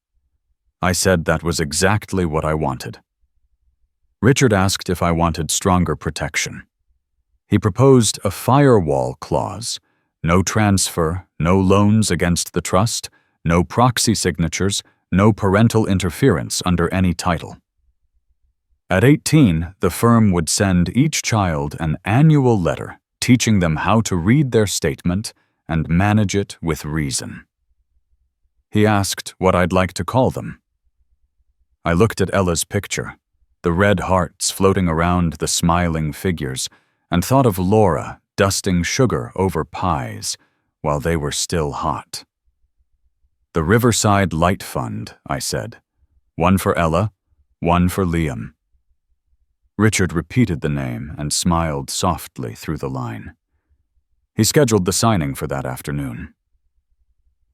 I said that was exactly what I wanted. Richard asked if I wanted stronger protection. He proposed a firewall clause, no transfer, no loans against the trust, no proxy signatures, no parental interference under any title. At 18, the firm would send each child an annual letter teaching them how to read their statement and manage it with reason. He asked what I'd like to call them. I looked at Ella's picture, the red hearts floating around the smiling figures, and thought of Laura dusting sugar over pies while they were still hot. The Riverside Light Fund, I said. 1 for Ella, 1 for Liam. Richard repeated the name and smiled softly through the line. He scheduled the signing for that afternoon.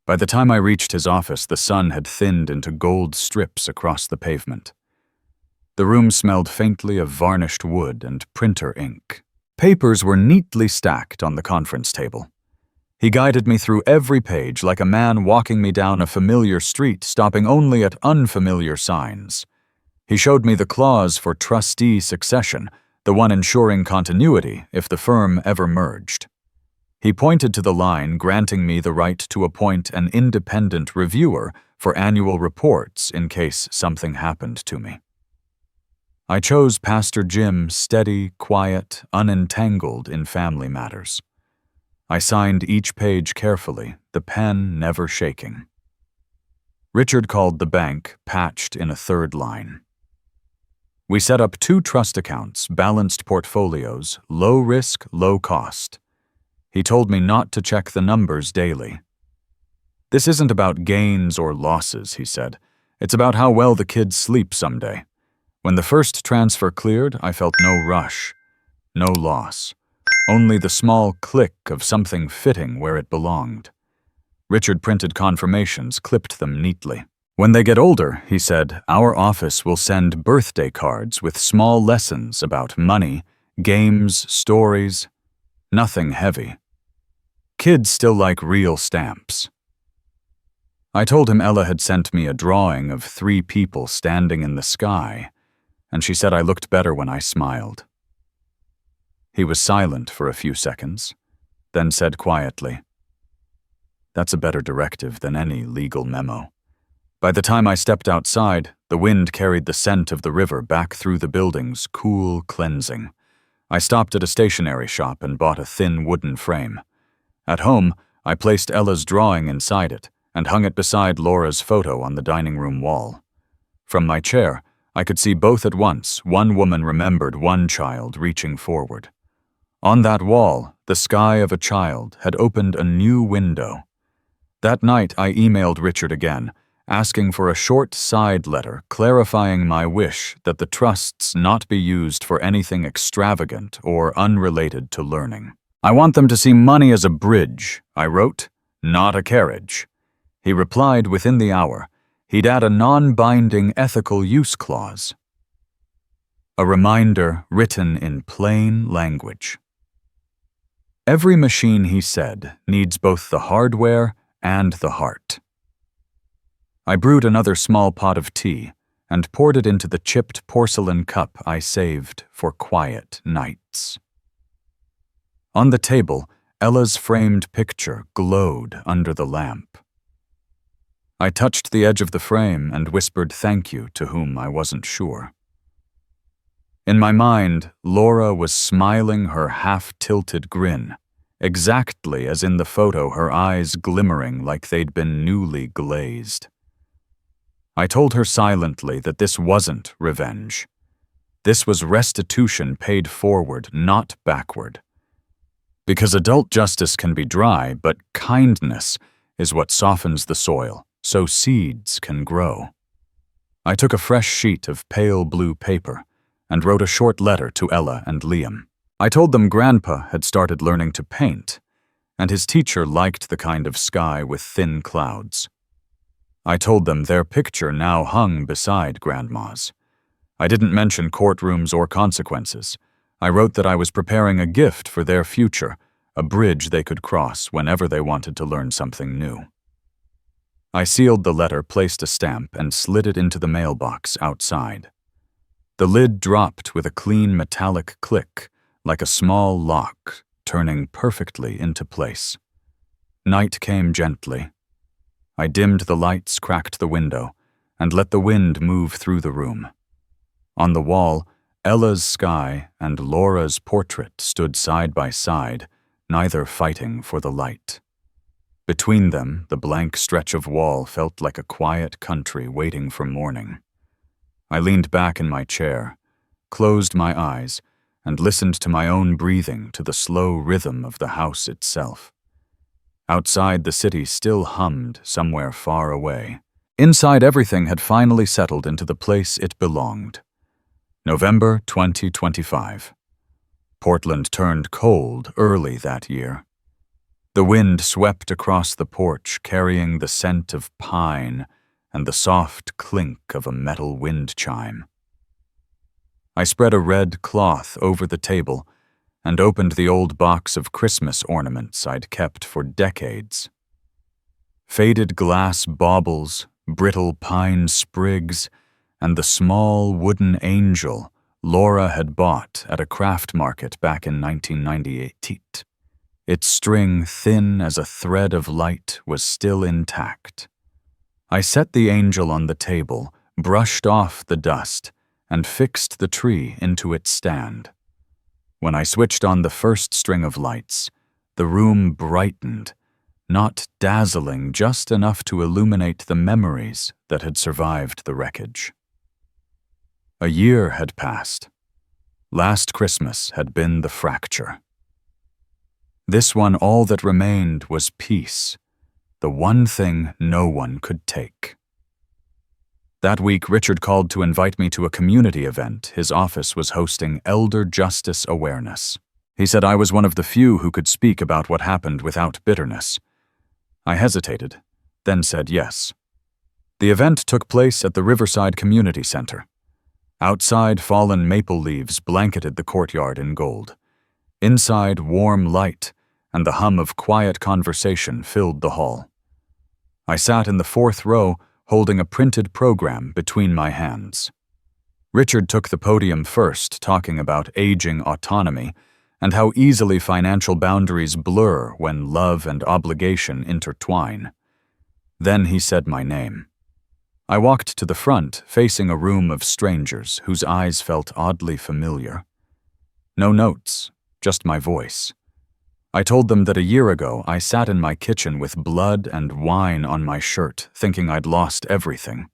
By the time I reached his office, the sun had thinned into gold strips across the pavement. The room smelled faintly of varnished wood and printer ink. Papers were neatly stacked on the conference table. He guided me through every page like a man walking me down a familiar street, stopping only at unfamiliar signs. He showed me the clause for trustee succession, the one ensuring continuity if the firm ever merged. He pointed to the line granting me the right to appoint an independent reviewer for annual reports in case something happened to me. I chose Pastor Jim, steady, quiet, unentangled in family matters. I signed each page carefully, the pen never shaking. Richard called the bank, patched in a third line. We set up 2 trust accounts, balanced portfolios, low risk, low cost. He told me not to check the numbers daily. This isn't about gains or losses, he said. It's about how well the kids sleep someday. When the first transfer cleared, I felt no rush, no loss. Only the small click of something fitting where it belonged. Richard printed confirmations, clipped them neatly. When they get older, he said, our office will send birthday cards with small lessons about money, games, stories. Nothing heavy. Kids still like real stamps. I told him Ella had sent me a drawing of 3 people standing in the sky, and she said I looked better when I smiled. He was silent for a few seconds, then said quietly, "That's a better directive than any legal memo." By the time I stepped outside, the wind carried the scent of the river back through the buildings, cool, cleansing. I stopped at a stationery shop and bought a thin wooden frame. At home, I placed Ella's drawing inside it and hung it beside Laura's photo on the dining room wall. From my chair, I could see both at once. One woman remembered one child reaching forward. On that wall, the sky of a child had opened a new window. That night, I emailed Richard again, asking for a short side letter clarifying my wish that the trusts not be used for anything extravagant or unrelated to learning. I want them to see money as a bridge, I wrote, not a carriage. He replied within the hour. He'd add a non-binding ethical use clause. A reminder written in plain language. Every machine, he said, needs both the hardware and the heart. I brewed another small pot of tea and poured it into the chipped porcelain cup I saved for quiet nights. On the table, Ella's framed picture glowed under the lamp. I touched the edge of the frame and whispered thank you to whom I wasn't sure. In my mind, Laura was smiling her half-tilted grin, exactly as in the photo, her eyes glimmering like they'd been newly glazed. I told her silently that this wasn't revenge. This was restitution paid forward, not backward. Because adult justice can be dry, but kindness is what softens the soil, so seeds can grow. I took a fresh sheet of pale blue paper and wrote a short letter to Ella and Liam. I told them Grandpa had started learning to paint, and his teacher liked the kind of sky with thin clouds. I told them their picture now hung beside Grandma's. I didn't mention courtrooms or consequences. I wrote that I was preparing a gift for their future, a bridge they could cross whenever they wanted to learn something new. I sealed the letter, placed a stamp, and slid it into the mailbox outside. The lid dropped with a clean metallic click, like a small lock, turning perfectly into place. Night came gently. I dimmed the lights, cracked the window, and let the wind move through the room. On the wall, Ella's sky and Laura's portrait stood side by side, neither fighting for the light. Between them, the blank stretch of wall felt like a quiet country waiting for morning. I leaned back in my chair, closed my eyes, and listened to my own breathing, to the slow rhythm of the house itself. Outside, the city still hummed somewhere far away. Inside, everything had finally settled into the place it belonged. November 2025. Portland turned cold early that year. The wind swept across the porch, carrying the scent of pine and the soft clink of a metal wind chime. I spread a red cloth over the table and opened the old box of Christmas ornaments I'd kept for decades. Faded glass baubles, brittle pine sprigs, and the small wooden angel Laura had bought at a craft market back in 1998. Its string, thin as a thread of light, was still intact. I set the angel on the table, brushed off the dust, and fixed the tree into its stand. When I switched on the first string of lights, the room brightened, not dazzling, just enough to illuminate the memories that had survived the wreckage. A year had passed. Last Christmas had been the fracture. This one, all that remained was peace, the one thing no one could take. That week, Richard called to invite me to a community event his office was hosting, Elder Justice Awareness. He said I was one of the few who could speak about what happened without bitterness. I hesitated, then said yes. The event took place at the Riverside Community Center. Outside, fallen maple leaves blanketed the courtyard in gold. Inside, warm light and the hum of quiet conversation filled the hall. I sat in the fourth row, holding a printed program between my hands. Richard took the podium first, talking about aging autonomy and how easily financial boundaries blur when love and obligation intertwine. Then he said my name. I walked to the front, facing a room of strangers whose eyes felt oddly familiar. No notes, just my voice. I told them that a year ago I sat in my kitchen with blood and wine on my shirt, thinking I'd lost everything.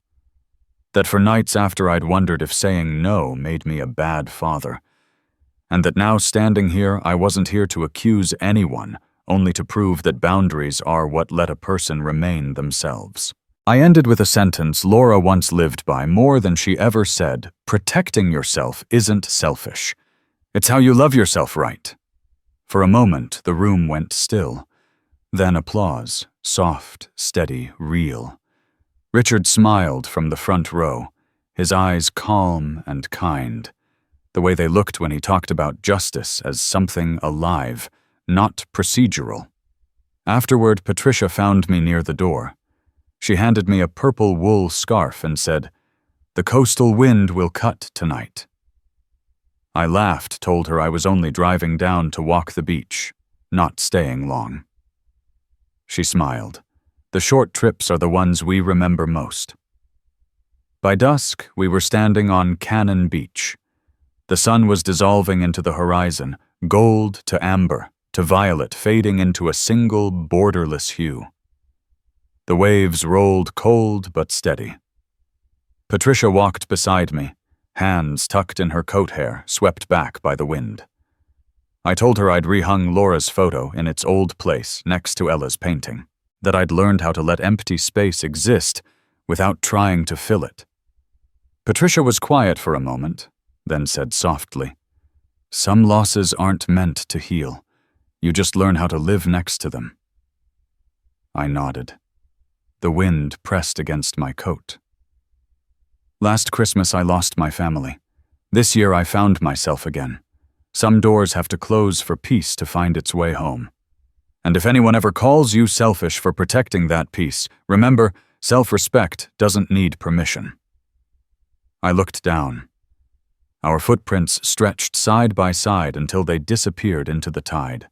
That for nights after I'd wondered if saying no made me a bad father. And that now standing here, I wasn't here to accuse anyone, only to prove that boundaries are what let a person remain themselves. I ended with a sentence Laura once lived by more than she ever said: protecting yourself isn't selfish. It's how you love yourself, right? For a moment, the room went still. Then applause, soft, steady, real. Richard smiled from the front row, his eyes calm and kind, the way they looked when he talked about justice as something alive, not procedural. Afterward, Patricia found me near the door. She handed me a purple wool scarf and said, "The coastal wind will cut tonight." I laughed, told her I was only driving down to walk the beach, not staying long. She smiled. The short trips are the ones we remember most. By dusk, we were standing on Cannon Beach. The sun was dissolving into the horizon, gold to amber to violet, fading into a single borderless hue. The waves rolled cold but steady. Patricia walked beside me, hands tucked in her coat hair, swept back by the wind. I told her I'd rehung Laura's photo in its old place next to Ella's painting, that I'd learned how to let empty space exist without trying to fill it. Patricia was quiet for a moment, then said softly, "Some losses aren't meant to heal. You just learn how to live next to them." I nodded. The wind pressed against my coat. Last Christmas, I lost my family. This year, I found myself again. Some doors have to close for peace to find its way home. And if anyone ever calls you selfish for protecting that peace, remember, self-respect doesn't need permission. I looked down. Our footprints stretched side by side until they disappeared into the tide.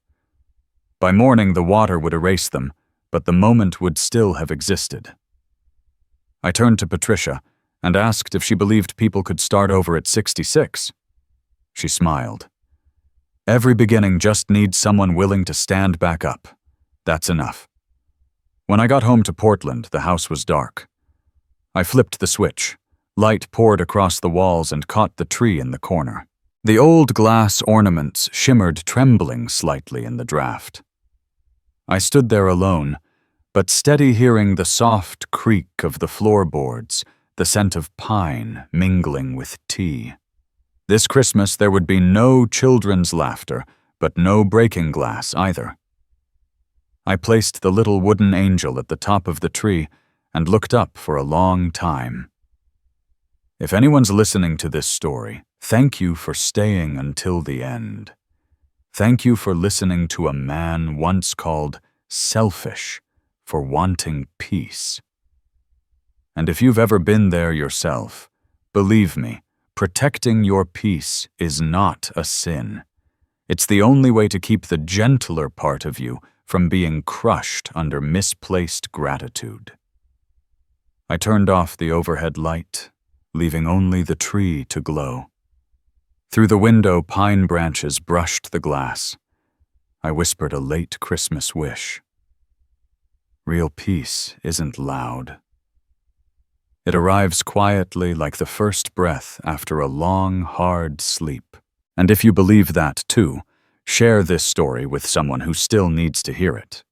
By morning, the water would erase them, but the moment would still have existed. I turned to Patricia and asked if she believed people could start over at 66. She smiled. Every beginning just needs someone willing to stand back up. That's enough. When I got home to Portland, the house was dark. I flipped the switch. Light poured across the walls and caught the tree in the corner. The old glass ornaments shimmered, trembling slightly in the draft. I stood there alone, but steady, hearing the soft creak of the floorboards, the scent of pine mingling with tea. This Christmas there would be no children's laughter, but no breaking glass either. I placed the little wooden angel at the top of the tree and looked up for a long time. If anyone's listening to this story, thank you for staying until the end. Thank you for listening to a man once called selfish for wanting peace. And if you've ever been there yourself, believe me, protecting your peace is not a sin. It's the only way to keep the gentler part of you from being crushed under misplaced gratitude. I turned off the overhead light, leaving only the tree to glow. Through the window, pine branches brushed the glass. I whispered a late Christmas wish. Real peace isn't loud. It arrives quietly like the first breath after a long, hard sleep. And if you believe that too, share this story with someone who still needs to hear it.